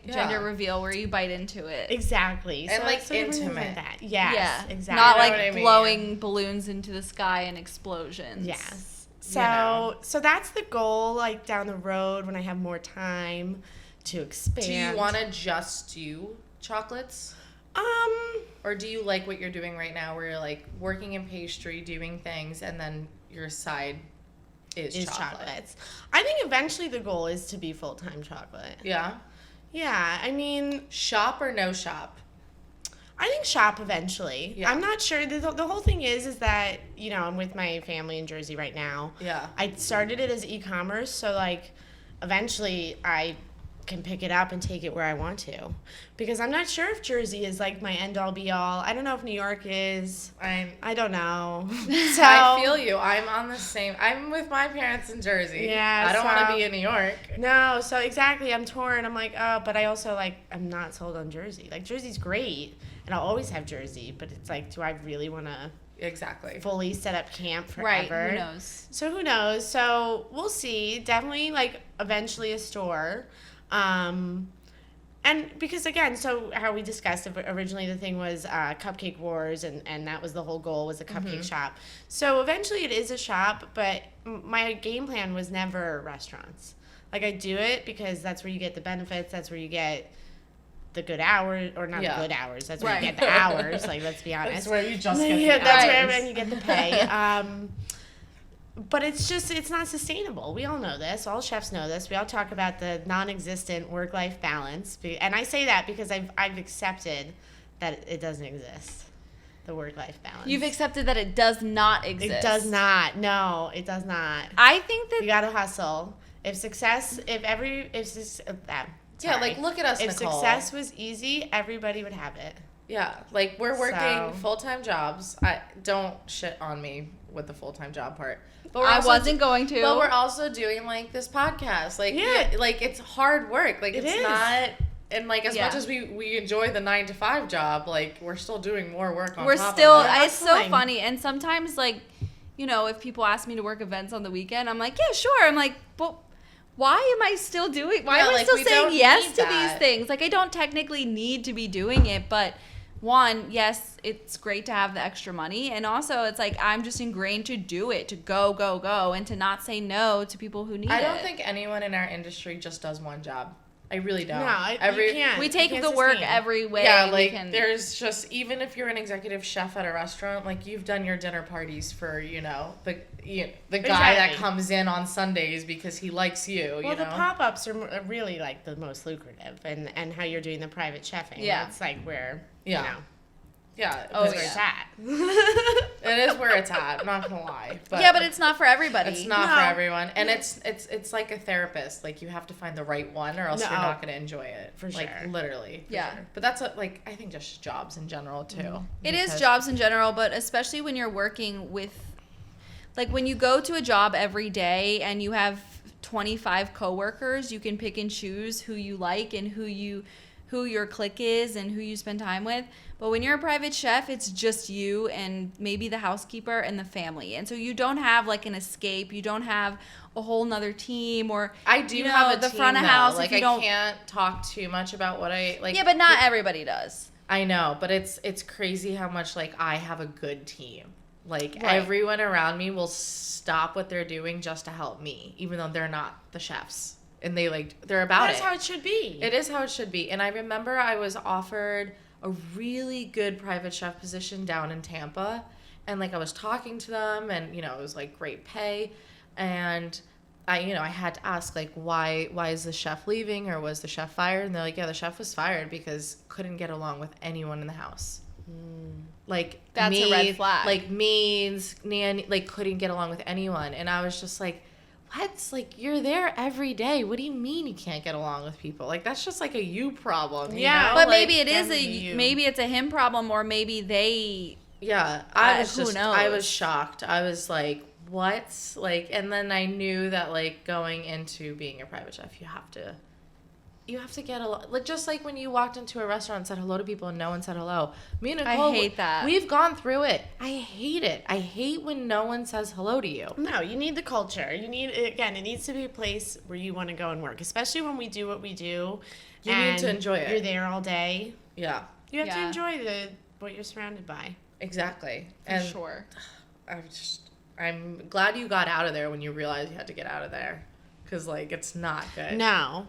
gender Yeah. reveal where you bite into it. Exactly. And, so different things intimate. like that. Yes, Yeah. exactly. Not You know what I mean? blowing balloons into the sky and explosions. Yes. You know. So that's the goal, down the road when I have more time to expand. Do you want to just do chocolates? Or do you like what you're doing right now where you're working in pastry, doing things, and then your side is chocolate? chocolates. I think eventually the goal is to be full-time chocolate. Yeah. Yeah, I mean, Shop or no shop? I think shop eventually. Yeah. I'm not sure. The whole thing is that, I'm with my family in Jersey right now. Yeah. I started it as e-commerce, so eventually I can pick it up and take it where I want to. Because I'm not sure if Jersey is like my end all be all. I don't know if New York is. I don't know. So I feel you. I'm with my parents in Jersey. Yeah, I don't want so- to be in New York. No, so exactly, I'm torn. I'm like, oh, but I also like, I'm not sold on Jersey. Like, Jersey's great, and I'll always have Jersey, but it's like, do I really want to Exactly. fully set up camp forever? Right. Who knows? So who knows? So we'll see. Definitely, like, eventually a store. And because, again, so how we discussed, originally the thing was Cupcake Wars, and that was the whole goal, was a cupcake shop. So eventually it is a shop, but my game plan was never restaurants. Like, I do it because that's where you get the benefits, that's where you get the good hours, or not the good hours, that's where you get the hours, like, let's be honest. That's where you just get the that's hours. where you get the pay. But it's not sustainable. We all know this. All chefs know this. We all talk about the non-existent work-life balance. And I say that because I've accepted that it doesn't exist, the work-life balance. You've accepted that it does not exist. It does not. No, it does not. I think that You got to hustle. Like, look at us, if Nicole. success was easy, everybody would have it. Yeah, like, we're working So- full-time jobs. I don't shit on me with the full-time job part. But I wasn't going to. But we're also doing, like, this podcast. Like, Yeah. like, it's hard work. Like, It it's is. not... And, like, as Yeah. much as we enjoy the 9-to-5 job, like, we're still doing more work on We're top still, of it. it's so Hustling. funny. And sometimes, like, you know, if people ask me to work events on the weekend, I'm like, yeah, sure. I'm like, but why am I still doing, why Yeah, am I like, still we saying don't yes need to that. these things? Like, I don't technically need to be doing it, but one, yes, it's great to have the extra money. And also, it's like, I'm just ingrained to do it, to go, and to not say no to people who need it. I don't think anyone in our industry just does one job. I really don't. No, you can't. we You take can't the work sustain. every way. Yeah, we like, can. there's just, even if you're an executive chef at a restaurant, like, you've done your dinner parties for, the guy that Exactly. comes in on Sundays because he likes you, Well, you know? the pop-ups are really, like, the most lucrative, and how you're doing the private chefing. Yeah. It's like where, Yeah. you know, Yeah. Oh, that's it's- where it's yeah. at. It is where it's at, I'm not gonna lie. Yeah, but it's not for everybody. It's not No. for everyone. And it's like a therapist. Like, you have to find the right one or else No. you're not gonna enjoy it. For like, sure. literally. For Yeah. sure. But that's like, I think just jobs in general too. It is Because- jobs in general, but especially when you're working with, like, when you go to a job every day and you have 25 coworkers, you can pick and choose who you like and who your clique is and who you spend time with. But when you're a private chef, it's just you and maybe the housekeeper and the family. And so you don't have, like, an escape. You don't have a whole nother team, or I do you know, have a the team, front of though. house. Like, if you I don't, can't talk too much about what I like. yeah, but not everybody does. I know, but it's crazy how much, like, I have a good team. Like, Right. everyone around me will stop what they're doing just to help me, even though they're not the chefs. And they're about That's it. how it should be. It is how it should be. And I remember I was offered a really good private chef position down in Tampa. And, like, I was talking to them, and, it was, like, great pay. And I had to ask, like, why is the chef leaving, or was the chef fired? And they're like, yeah, the chef was fired because couldn't get along with anyone in the house. Like, That's a red flag. Like, maids, nanny, like, couldn't get along with anyone. And I was just like, what? Like, you're there every day. What do you mean you can't get along with people? Like, that's just, like, a you problem. You Yeah, know? But Like, maybe it is definitely you. maybe it's a him problem, or maybe they. yeah, I was who just, I knows? was shocked. I was like, what? Like, and then I knew that, like, going into being a private chef, you have to get like, just like when you walked into a restaurant and said hello to people and no one said hello. Me and Nicole, I hate that. We've gone through it. I hate it. I hate when no one says hello to you. No, you need the culture. It needs to be a place where you want to go and work, especially when we do what we do. You need to enjoy it. You're there all day. Yeah, You have to Yeah. enjoy what you're surrounded by. exactly. For And sure. I'm glad you got out of there when you realized you had to get out of there. Because, like, it's not good. No,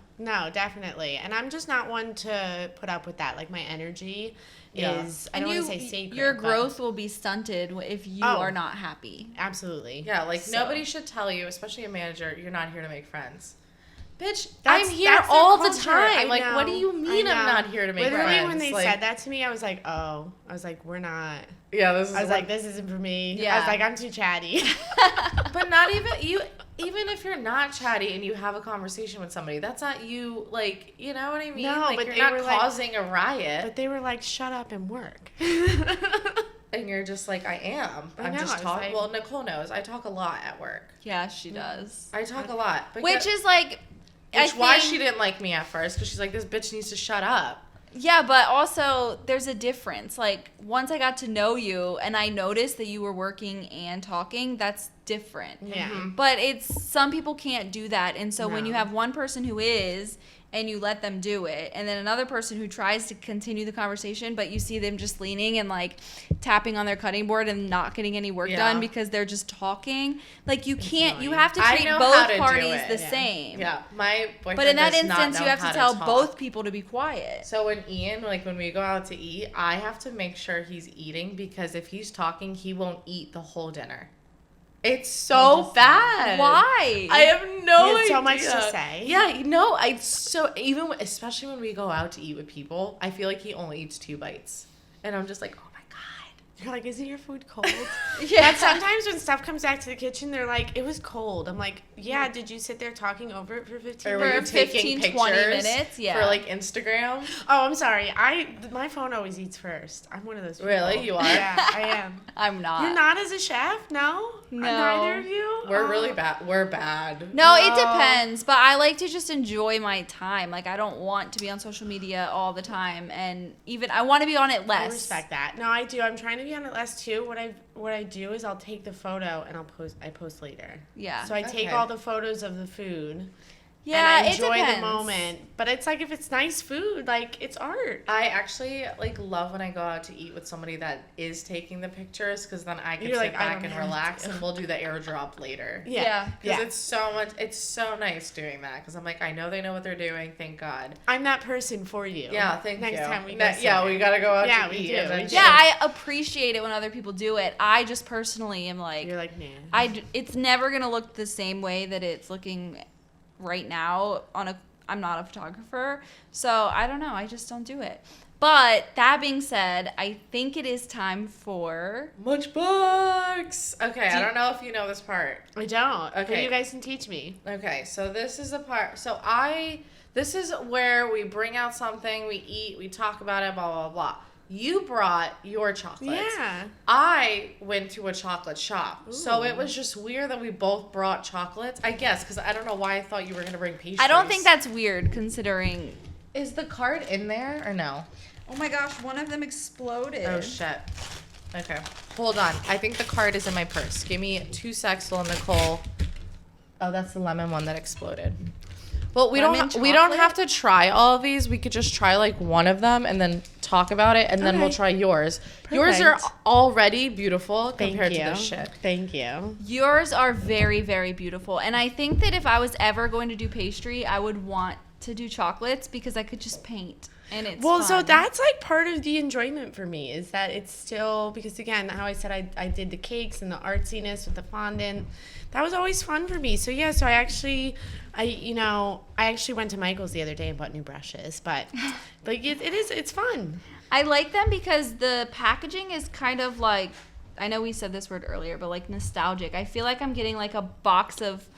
definitely. And I'm just not one to put up with that. Like, my energy Yeah. is, I don't want to say sacred. Your but- growth will be stunted if you Oh. are not happy. Absolutely. Yeah, like, So- nobody should tell you, especially a manager, you're not here to make friends. Bitch, That's- I'm here that's their all the culture. I time. Like, what do know. you mean I I'm know. not here to make Literally, friends? when they Like, said that to me, I was like, oh. I was like, we're not. yeah, this is. I was like, this isn't for me. I Yeah. was like, I'm too chatty. But not even you. Even if you're not chatty and you have a conversation with somebody, that's not you. Like, you know what I mean? No, like, but you're they not were like- causing a riot. But they were like, shut up and work. And you're just like, I am. I I'm know, just it's talking. like- Well, Nicole knows. I talk a lot at work. Yeah, she does. I talk a lot. Which is like, Which why she didn't like me at first, because she's like, this bitch needs to shut up. Yeah, but also there's a difference. Like, once I got to know you and I noticed that you were working and talking, that's different. Yeah. But it's some people can't do that. And so when No. you have one person who is and you let them do it, and then another person who tries to continue the conversation, but you see them just leaning and like tapping on their cutting board and not getting any work Yeah. done because they're just talking, like you can't, you annoying. have to I treat know how both to do parties it. the Yeah. same. Yeah, my boyfriend But in that does not instance, you know have how to tell talk. both people to be quiet. So when Ian, like when we go out to eat, I have to make sure he's eating, because if he's talking, he won't eat the whole dinner. It's so bad. Why? I have no He idea. has so much to say. Yeah, no, especially when we go out to eat with people, I feel like he only eats 2 bites, and I'm just like, oh my god. You're like, isn't your food cold? Yeah. But sometimes when stuff comes back to the kitchen, they're like, it was cold. I'm like, yeah, did you sit there talking over it for 15 Or minutes? were you For taking 15, 20 pictures minutes, yeah. for like Instagram? Oh, I'm sorry. My phone always eats first. I'm one of those people. Really? You are? Yeah, I am. I'm not. You're not as a chef? No? No. Neither of you? We're Oh. really bad. We're bad. No, it No. depends. But I like to just enjoy my time. Like, I don't want to be on social media all the time. And even, I want to be on it I less. respect that. No, I do. I'm trying to be on it less too. What I do is I'll take the photo and I post later. Yeah. So I take Okay. all the photos of the food. Yeah, and I it enjoy depends. the moment. But it's like if it's nice food, like it's art. I actually like love when I go out to eat with somebody that is taking the pictures, because then I can You're sit like, I back don't and have relax, to. and we'll do the airdrop later. Yeah. Because it's so nice doing that, because I'm like, I know they know what they're doing, thank God. I'm that person for you. Yeah, thank you. Next time we go. Yeah, we gotta go out Yeah, to we eat. do. eventually. Yeah, I appreciate it when other people do it. I just personally am like, You're like, nah. it's never going to look the same way that it's looking right now I'm not a photographer. So I don't know. I just don't do it. But that being said, I think it is time for Munchbox. Okay, I don't know if you know this part. I don't. Okay. But you guys can teach me. Okay, so this is the part. This is where we bring out something, we eat, we talk about it, blah, blah, blah. You brought your chocolates. Yeah. I went to a chocolate shop. So Ooh. it was just weird that we both brought chocolates. I guess, because I don't know why I thought you were going to bring pastries. I don't think that's weird considering. Is the card in there or no? Oh my gosh, one of them exploded. Oh, shit. Okay. Hold on. I think the card is in my purse. Give me 2 seconds, little Nicole. Oh, that's the lemon one that exploded. Well, we Lemon don't chocolate? have to try all of these. We could just try like one of them and then talk about it, and then we'll Okay. try yours. Yours are Perfect. already beautiful Thank compared you. to this shit. Thank you. Yours are very, very beautiful. And I think that if I was ever going to do pastry, I would want to do chocolates because I could just paint. And it's Well, so fun. that's like part of the enjoyment for me is that it's still, because again, how I said I did the cakes and the artsiness with the fondant. That was always fun for me. So yeah, so I actually went to Michael's the other day and bought new brushes, but it's fun. I like them because the packaging is kind of like, I know we said this word earlier, but like nostalgic. I feel like I'm getting like a box of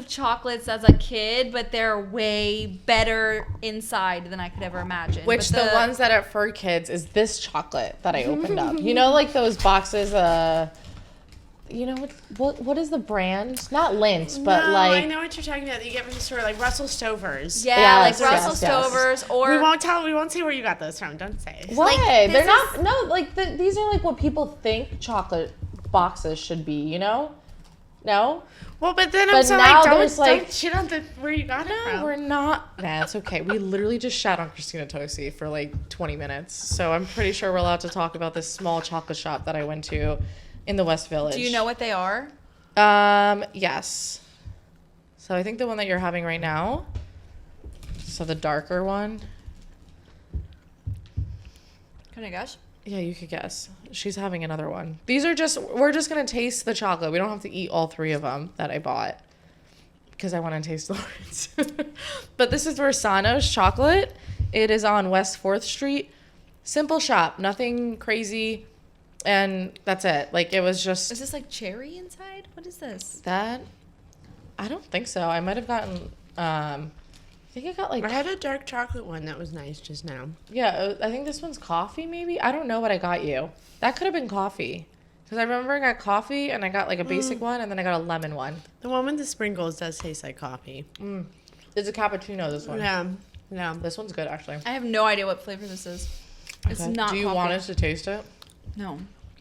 chocolates as a kid, but they're way better inside than I could ever imagine. Which But the ones that are for kids is this chocolate that I opened up. You know, like those boxes. You know what is the brand? Not Lindt, but no, like I know what you're talking about that you get from the store, like Russell Stover's. Yeah, Yes, like Russell yes, yes. Stover's or We won't say where you got those from. Don't say. What? Like, They're this not. No, like these are like what people think chocolate boxes should be. You know? No. Well, but then I'm But so now like, there's, like- don't shit on where you got it No, from. we're not. Nah, it's okay. We literally just shat on Christina Tosi for like 20 minutes. So I'm pretty sure we're allowed to talk about this small chocolate shop that I went to in the West Village. do you know what they are? Yes. So I think the one that you're having right now. So the darker one. Can I guess? Yeah, you could guess. She's having another one. We're just going to taste the chocolate. We don't have to eat all 3 of them that I bought. because I want to taste Lawrence. But this is Versano's chocolate. It is on West 4th Street. Simple shop, nothing crazy, and that's it. Like, it was just Is this like cherry inside? What is this? that. I don't think so. I might have gotten. I think I got like. I had a dark chocolate one that was nice just now. Yeah, I think this one's coffee. Maybe I don't know what I got you. That could have been coffee, because I remember I got coffee and I got like a basic one, and then I got a lemon one. The one with the sprinkles does taste like coffee. It's a cappuccino. This one. Yeah. Yeah. This one's good actually. I have no idea what flavor this is. It's Okay. not Do you coffee. want us to taste it? No.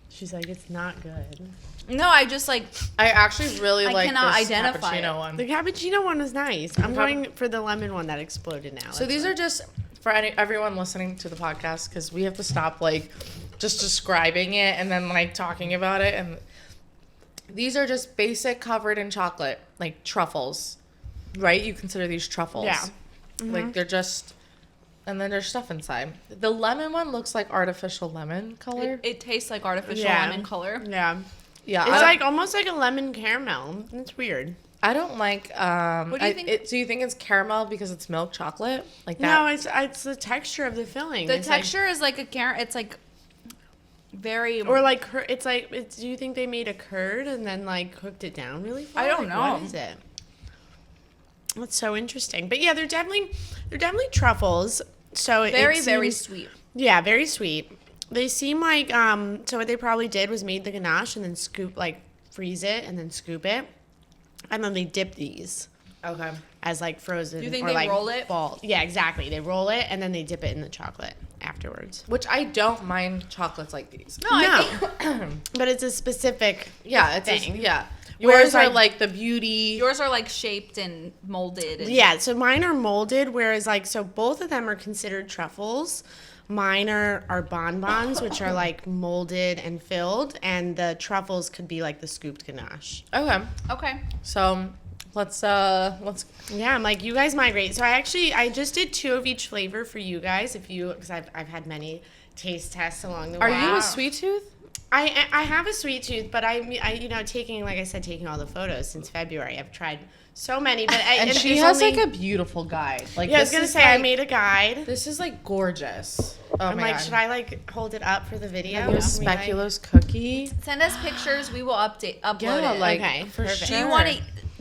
She's like, it's not good. No, I just like I actually really I like cannot this identify cappuccino it. one. The cappuccino one was nice. I'm going for the lemon one that exploded now. So these are just for everyone listening to the podcast, because we have to stop like just describing it and then like talking about it. And these are just basic covered in chocolate, like truffles, right? You consider these truffles. Yeah. Like they're just, and then there's stuff inside. The lemon one looks like artificial lemon color. it tastes like artificial Yeah. lemon color. Yeah. Yeah. It's like almost like a lemon caramel. It's weird. I don't like, What do you think? do you think it's caramel because it's milk chocolate? Like that? No, it's the texture of the filling. The It's like- texture is like a carrot. It's like very. or like it's like do you think they made a curd and then like cooked it down really far? I don't Like, know. What is it? That's so interesting. But yeah, they're definitely truffles. So very it very seems- sweet. Yeah, very sweet. They seem like so what they probably did was made the ganache and then freeze it and then scoop it. And then they dip these Okay. as like frozen. Do you think or they like roll it? ball. Yeah, exactly. They roll it and then they dip it in the chocolate afterwards. Which I don't mind chocolates like these. No, I think But it's a specific Yeah, it's thing. yeah. Whereas Yours are I- like the beauty. yours are like shaped and molded. And Yeah, so mine are molded, whereas like so both of them are considered truffles. Mine are bonbons, which are like molded and filled, and the truffles could be like the scooped ganache. Okay. Okay. So let's Yeah, I'm like, you guys migrate. So I just did 2 of each flavor for you guys, because I've had many taste tests along the way. Are you a sweet tooth? I have a sweet tooth, but I taking all the photos since February. I've tried so many, but And she there's has only- like a beautiful guide. Like yeah. I was this gonna is say I like- made a guide. This is like gorgeous. Oh I'm my like, God. should I like hold it up for the video? Have you a Can we, like- speculoos cookie? Send us pictures. We will upload Yeah, it. like Okay, for perfect. sure.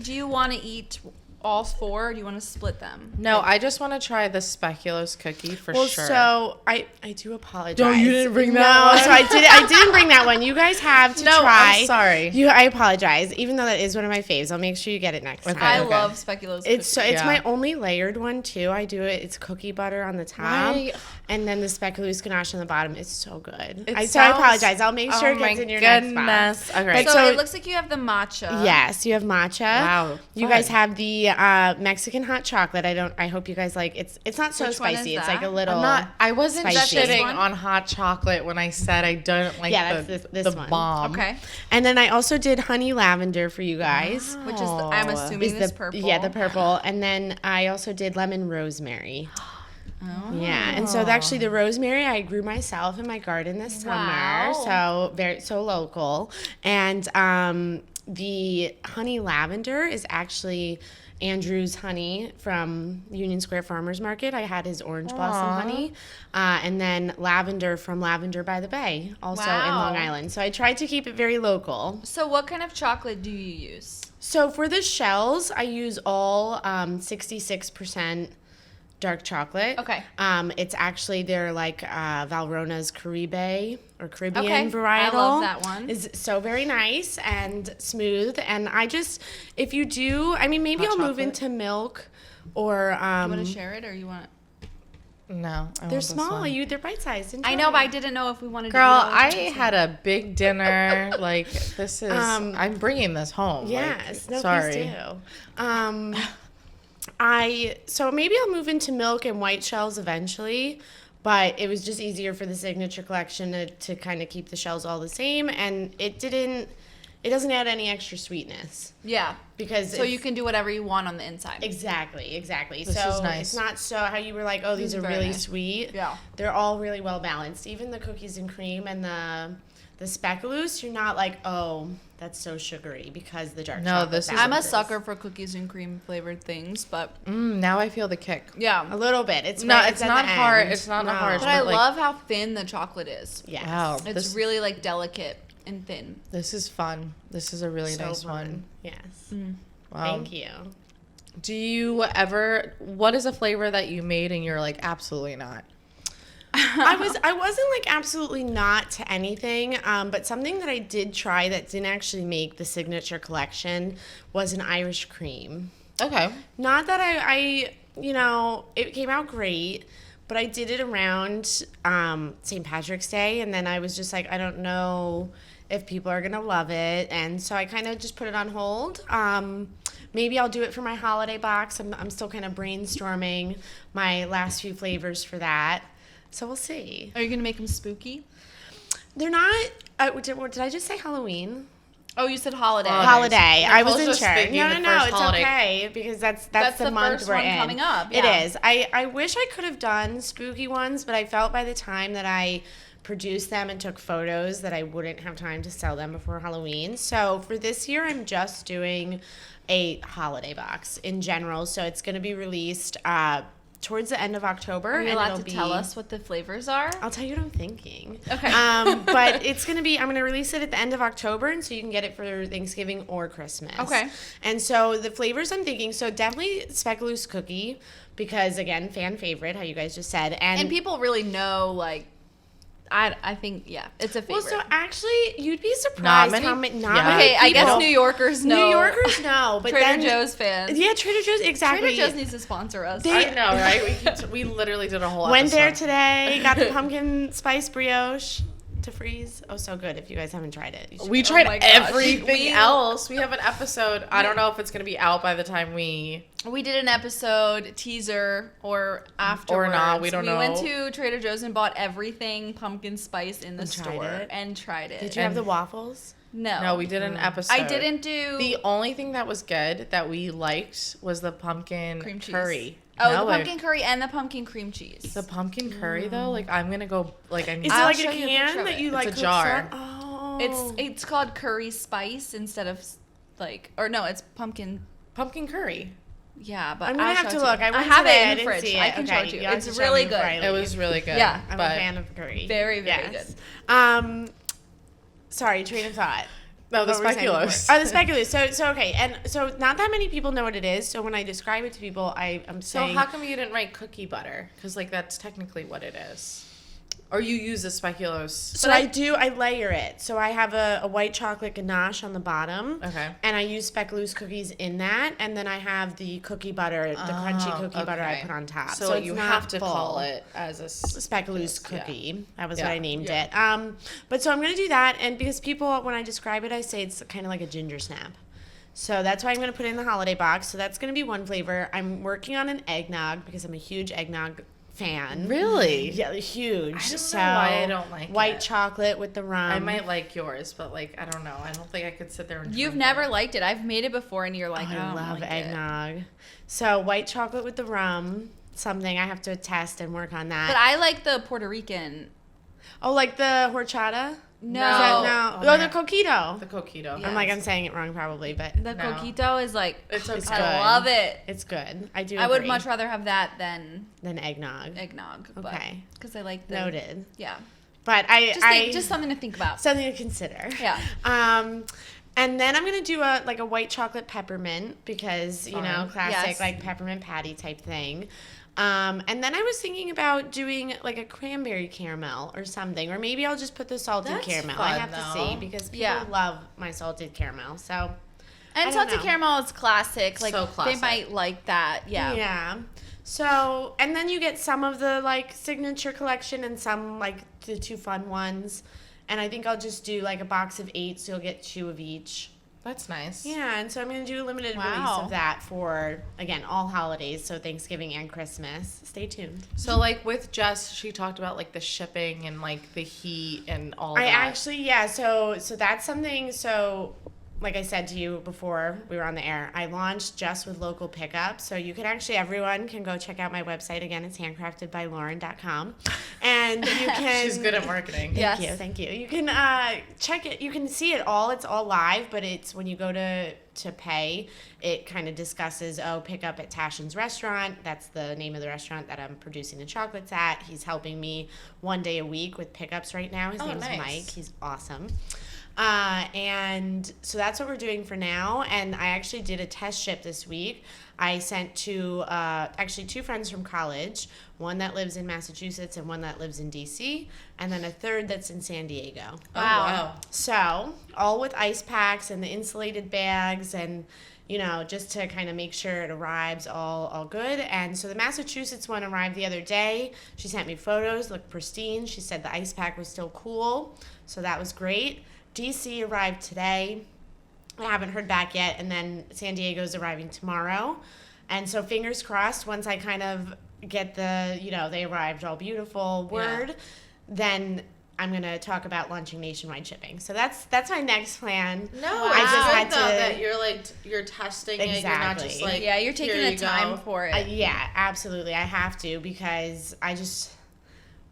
Do you want to eat all 4? Or do you want to split them? No, I just want to try the speculoos cookie for Well, sure. so I do apologize. No, you didn't bring that No, one. so I didn't bring that one. You guys have to No, try. I'm sorry. I apologize. Even though that is one of my faves, I'll make sure you get it next Okay. time. I okay. love speculoos. It's cookies. my Yeah. only layered one too. I do it. It's cookie butter on the top, Why? and then the speculoos ganache on the bottom. It's so good. It I sounds- apologize. I'll make sure Oh it gets my in your next box. goodness. Okay. So, so- it looks like you have the matcha. Yes, you have matcha. Wow, You fun. guys have the Mexican hot chocolate. I hope you guys like. It's not so Which one is spicy. It's like a that? little. I wasn't Spicy. shitting One? on hot chocolate when I said I don't like Yeah, the, that's this the one. bomb. Okay. And then I also did honey lavender for you guys. Which is I'm assuming Is this the purple. Yeah, the purple. And then I also did lemon rosemary. Oh. Yeah, and so actually the rosemary I grew myself in my garden this summer, Wow. so local. And the honey lavender is actually Andrew's honey from Union Square Farmers Market. I had his orange blossom honey, and then lavender from Lavender by the Bay, also in Wow. Long Island. So I tried to keep it very local. So what kind of chocolate do you use? So for the shells, I use all 66% dark chocolate. Okay. It's actually they're like Valrona's Caribe or Caribbean Okay. varietal. I love that one. Is so very nice and smooth. And I just, if you do, I mean, maybe Hot I'll move chocolate. into milk or You want to share it or you want? No, I want they're this small. one. They're bite sized. I know, but I didn't know if we wanted Girl, to. I had a big dinner. Like this is. Um, I'm bringing this home. Yes, Like, no, sorry. please do. So maybe I'll move into milk and white shells eventually, but it was just easier for the signature collection to kind of keep the shells all the same, and it doesn't add any extra sweetness Yeah. because So you can do whatever you want on the inside. exactly. This so is nice. it's not so how you were like, oh, these This is are very really nice. sweet. Yeah. They're all really well balanced. Even the cookies and cream and The speculoos, you're not like, oh, that's so sugary because the dark No, chocolate. this is- I'm a balances. sucker for cookies and cream flavored things, but Now I feel the kick. yeah. A little bit. It's No, right- it's at not the hard. end. It's not No. hard. But I like- love how thin the chocolate is. Yes. Wow. It's This- really like delicate and thin. This is fun. This is a really So nice fun. one. Yes. Wow. Thank you. Do you ever? What is a flavor that you made and you're like absolutely not? I wasn't like absolutely not to anything, but something that I did try that didn't actually make the signature collection was an Irish cream. Okay. Not that I it came out great, but I did it around St. Patrick's Day, and then I was just like, I don't know if people are gonna love it, and so I kind of just put it on hold. Maybe I'll do it for my holiday box. I'm still kind of brainstorming my last few flavors for that. So we'll see. Are you gonna make them spooky? They're not. Did I just say Halloween? Oh, you said holiday. Holiday. I Nicole's wasn't just sure. thinking No, the no, first it's holiday. okay because that's That's the the month first we're one in. coming up, It yeah. is. I wish I could have done spooky ones, but I felt by the time that I produced them and took photos that I wouldn't have time to sell them before Halloween. So for this year, I'm just doing a holiday box in general. So it's going to be released towards the end of October. Are you and allowed it'll to tell be- us what the flavors are? I'll tell you what I'm thinking. Okay. But it's going to be, I'm going to release it at the end of October, and so you can get it for Thanksgiving or Christmas. Okay. And so the flavors I'm thinking, so definitely speculoos cookie, because again, fan favorite, how you guys just said. And people really know, like, I think, yeah, it's a favorite. Well, so actually, you'd be surprised many- how many, not yeah. many okay, I guess people- New Yorkers know. New Yorkers know, but Trader then, Joe's fans. Yeah, Trader Joe's, exactly. Trader Joe's needs to sponsor us. They- I know, right? We literally did a whole Went there episode. today, got the pumpkin spice brioche to freeze. Oh, so good. If you guys haven't tried it, you should We go. tried my gosh. everything We- else. We have an episode. I don't know if it's going to be out by the time we... We did an episode teaser or afterwards. Or not, we don't know. We went to Trader Joe's and bought everything pumpkin spice in the And tried store it? and tried it. Did you have the waffles? No. No, we did an episode. I didn't do The only thing that was good that we liked was the pumpkin cream cheese. curry. Oh, No, the like, pumpkin curry and the pumpkin cream cheese. The pumpkin curry though, like I'm gonna go like I need. Is I'll it like show a you a picture can of that it. you It's like a cook jar. some- Oh. It's called curry spice instead of like, or no, it's pumpkin. pumpkin curry. Yeah, but I'm gonna I'll have show to it look. you. I went have today, it I in the didn't fridge. see I it. can Okay, show it to you. you'll have It's to show really me before I good. It leave. was really good. Yeah. I'm but a fan of curry. Very, very Yes. good. Sorry, train of thought. no, the What were we saying speculoos. before? Oh, the speculoos. So okay, and so not that many people know what it is. So when I describe it to people, I'm So saying. how come you didn't write cookie butter? Because like that's technically what it is. Or you use the speculoos. So I layer it. So I have a white chocolate ganache on the bottom. Okay. And I use speculoos cookies in that, and then I have the cookie butter, the crunchy cookie butter I okay. put on top. So, it's you not have to full. call it as a Speculoos Yeah. cookie. That was Yeah. what I named Yeah. it. But so I'm gonna do that, and because people, when I describe it, I say it's kind of like a ginger snap. So that's why I'm gonna put it in the holiday box. So that's gonna be one flavor. I'm working on an eggnog because I'm a huge eggnog fan. Really? Yeah, huge. I don't know so why I don't like white it. chocolate with the rum. I might like yours, but like I don't know. I don't think I could sit there and. You've drink never it. liked it. I've made it before, and you're like, I don't love like it. eggnog. So white chocolate with the rum. Something I have to test and work on that. But I like the Puerto Rican. Oh, like the horchata? No. Is that no? Oh, Oh, the man. coquito. The coquito. Yeah. I'm like, I'm saying it wrong probably, but The No. coquito is like, It's It's okay. good. I love it. it's good. I do. I would agree. much rather have that than than eggnog. eggnog. Okay. Because I like the. Noted. Yeah. But Just something to think about. something to consider. Yeah. And then I'm gonna do a white chocolate peppermint because you know Fun. classic Yes. like peppermint patty type thing. And then I was thinking about doing like a cranberry caramel or something, or maybe I'll just put the salted That's caramel. fun, I have to see though. because people Yeah. love my salted caramel. So I And don't salted know. caramel is classic. Like So classic. they might like that. Yeah. yeah. So and then you get some of the like signature collection and some like the two fun ones. And I think I'll just do like a box of 8, so you'll get 2 of each. That's nice. Yeah, and so I'm going to do a limited release Wow. of that for, again, all holidays, so Thanksgiving and Christmas. Stay tuned. So like with Jess, she talked about like the shipping and like the heat and all I that. actually, yeah, so that's something, so like I said to you before we were on the air, I launched just with local pickup. So you can actually, everyone can go check out my website. Again, it's handcraftedbylauren.com. And you can... She's good at marketing. Thank you. You can check it. You can see it all. It's all live, but it's when you go to pay, it kind of discusses, pick up at Tashin's restaurant. That's the name of the restaurant that I'm producing the chocolates at. He's helping me 1 day a week with pickups right now. His name's nice. Mike. He's awesome. And so that's what we're doing for now. And I actually did a test ship this week. I sent to actually 2 friends from college, one that lives in Massachusetts and one that lives in DC, and then a third that's in San Diego. Oh, wow. So all with ice packs and the insulated bags and, just to kind of make sure it arrives all good. And so the Massachusetts one arrived the other day. She sent me photos, looked pristine. She said the ice pack was still cool, so that was great. DC arrived today. I haven't heard back yet, and then San Diego's arriving tomorrow. And so fingers crossed, once I kind of get the, they arrived all beautiful word, then I'm going to talk about launching nationwide shipping. So that's my next plan. No, I it's just good had though to, that you're testing it. You're not just like, you're taking here the you time go. for it. yeah, absolutely. I have to, because I just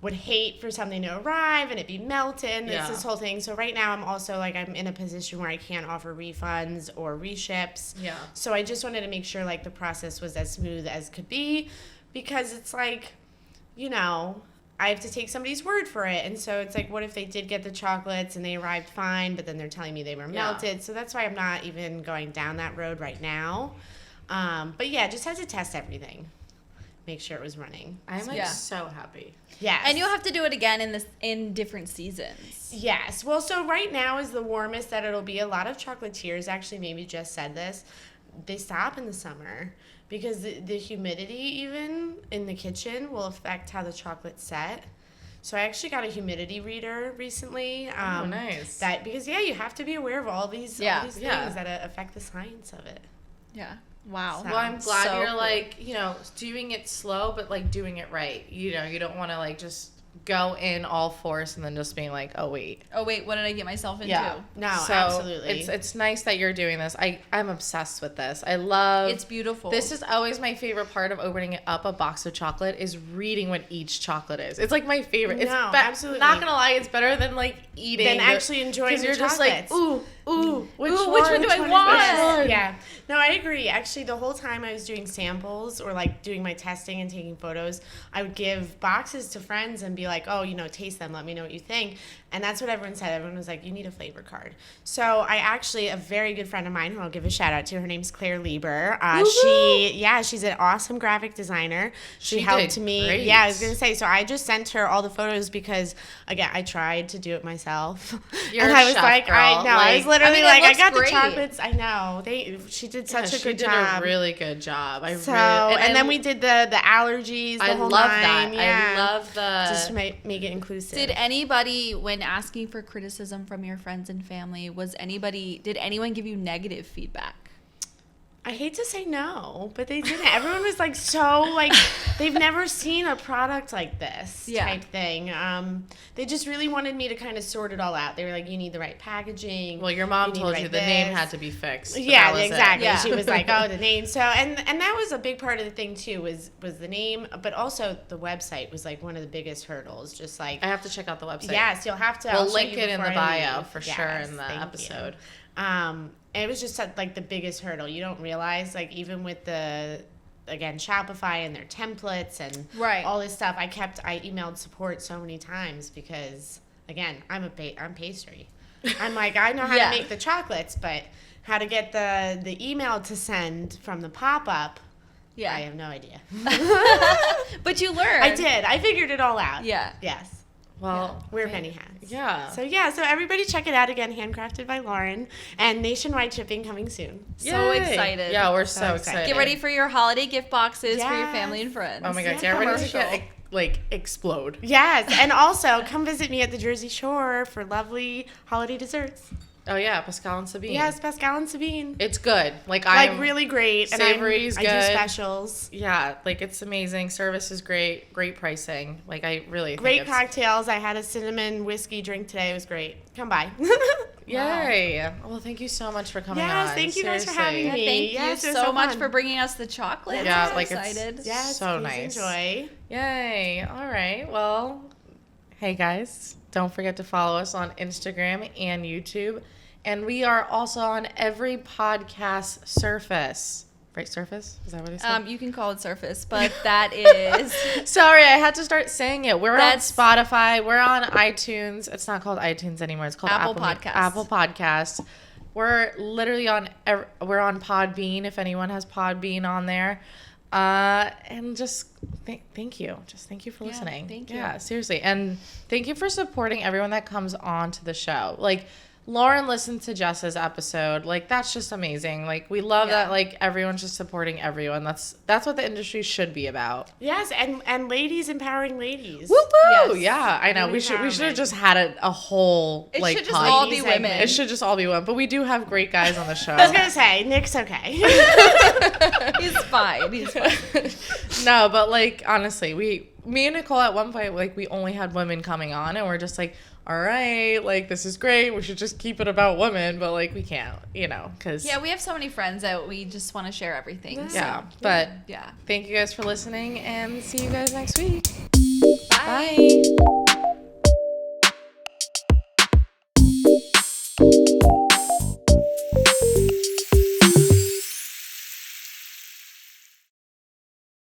would hate for something to arrive and it be melted. It's this whole thing. So right now I'm also I'm in a position where I can't offer refunds or reships. Yeah. So I just wanted to make sure the process was as smooth as could be, because it's I have to take somebody's word for it. And so it's what if they did get the chocolates and they arrived fine, but then they're telling me they were melted. So that's why I'm not even going down that road right now. But yeah, just had to test everything. Make sure it was running. I'm so happy. Yes. And you'll have to do it again in different seasons. Yes. Well, so right now is the warmest that it'll be. A lot of chocolatiers actually maybe just said this. They stop in the summer because the humidity even in the kitchen will affect how the chocolate's set. So I actually got a humidity reader recently. Nice. Because you have to be aware of all these things that affect the science of it. Yeah. Wow. So- Well, I'm glad So you're cool. doing it slow, but doing it right. You don't want to just go in all force and then just being oh wait. Oh wait, what did I get myself into? Yeah. No, So absolutely. It's nice that you're doing this. I'm obsessed with this. I love. It's beautiful. This is always my favorite part of opening up a box of chocolate is reading what each chocolate is. It's my favorite. It's No, absolutely. Not gonna lie, it's better than eating. Than actually enjoying the you're just chocolates. which Ooh, one? which one do I want? Yeah. No, I agree. Actually, the whole time I was doing samples or doing my testing and taking photos, I would give boxes to friends and be taste them. Let me know what you think. And that's what everyone said. Everyone was you need a flavor card. So I actually, a very good friend of mine who I'll give a shout out to, her name's Claire Lieber. She's an awesome graphic designer. She helped did me. great. Yeah, I was going to say, so I just sent her all the photos because, again, I tried to do it myself. You're and a I was chef, I girl. know, I was literally it I looks got great. the chocolates. I know. She did such a good she job. did a really good job. And then we did the allergies, the I whole love nine. that. Yeah. I love the. Just to make it inclusive. Did anybody, when asking for criticism from your friends and family, did anyone give you negative feedback? I hate to say no, but they didn't. Everyone was so they've never seen a product like this type thing. They just really wanted me to kind of sort it all out. They were you need the right packaging. Well, your mom told you the name had to be fixed. But that was exactly. it. Yeah. She was the name. So and that was a big part of the thing too was the name, but also the website was one of the biggest hurdles. Just I have to check out the website. yes, you'll have to. We'll I'll show link you it in the before I bio leave. for sure in the Thank you. episode. It was just the biggest hurdle. You don't realize even with the Shopify and their templates and all this stuff. I emailed support so many times because again I'm pastry. I'm I know how to make the chocolates, but how to get the email to send from the pop up. Yeah. I have no idea. But you learned. I did. I figured it all out. Yeah. Yes. Well, Wear many hats. Yeah. So everybody check it out again. Handcrafted by Lauren, and nationwide shipping coming soon. So Yay. excited. Yeah, we're So so excited. excited. Get ready for your holiday gift boxes for your Yes. family and friends. Oh my God, Yeah. get ready to Commercial. get explode. Yes, and also come visit me at the Jersey Shore for lovely holiday desserts. Oh yeah, Pascal and Sabine. Yes, Pascal and Sabine. It's good. I'm Really great. And Savory's I do good. specials. Yeah, it's amazing. Service is great. Great pricing. I really Great think cocktails. I had a cinnamon whiskey drink today. It was great. Come by. Yay. Well, thank you so much for coming on. Yes, thank you guys for having Seriously. me. Thank Yes, it you was so so much fun. for bringing us the chocolate. Yeah, I'm so like, it's- excited. Yes, So please nice. enjoy. Yay. All right. Well, hey guys, don't forget to follow us on Instagram and YouTube. And we are also on every podcast surface. Right, surface? Is that what I said? You can call it Surface, but that is Sorry, I had to start saying it. We're on That's- Spotify. We're on iTunes. It's not called iTunes anymore. It's called Apple Podcasts. Apple Podcasts. We're literally on. We're on Podbean. If anyone has Podbean on there, and just thank you. Just thank you for listening. thank you. Yeah, seriously, and thank you for supporting everyone that comes on to the show. Like, Lauren listened to Jess's episode. Like, that's just amazing. Like, we love Yeah. that. Like, everyone's just supporting everyone. That's what the industry should be about. Yes, and ladies empowering ladies. Woo woo! Yes. Yeah, I know. We should have Empowerment. just had a whole It like should just pod. all be segment. women. It should just all be women, but we do have great guys on the show. I was gonna say Nick's okay. He's fine. He's fine. No, but like honestly, me and Nicole at one point, like, we only had women coming on, and we're just like, all right, like, this is great. We should just keep it about women, but like, we can't, because Yeah, we have so many friends that we just want to share everything. so, yeah. But yeah. thank you guys for listening, and see you guys next week. Bye. Bye.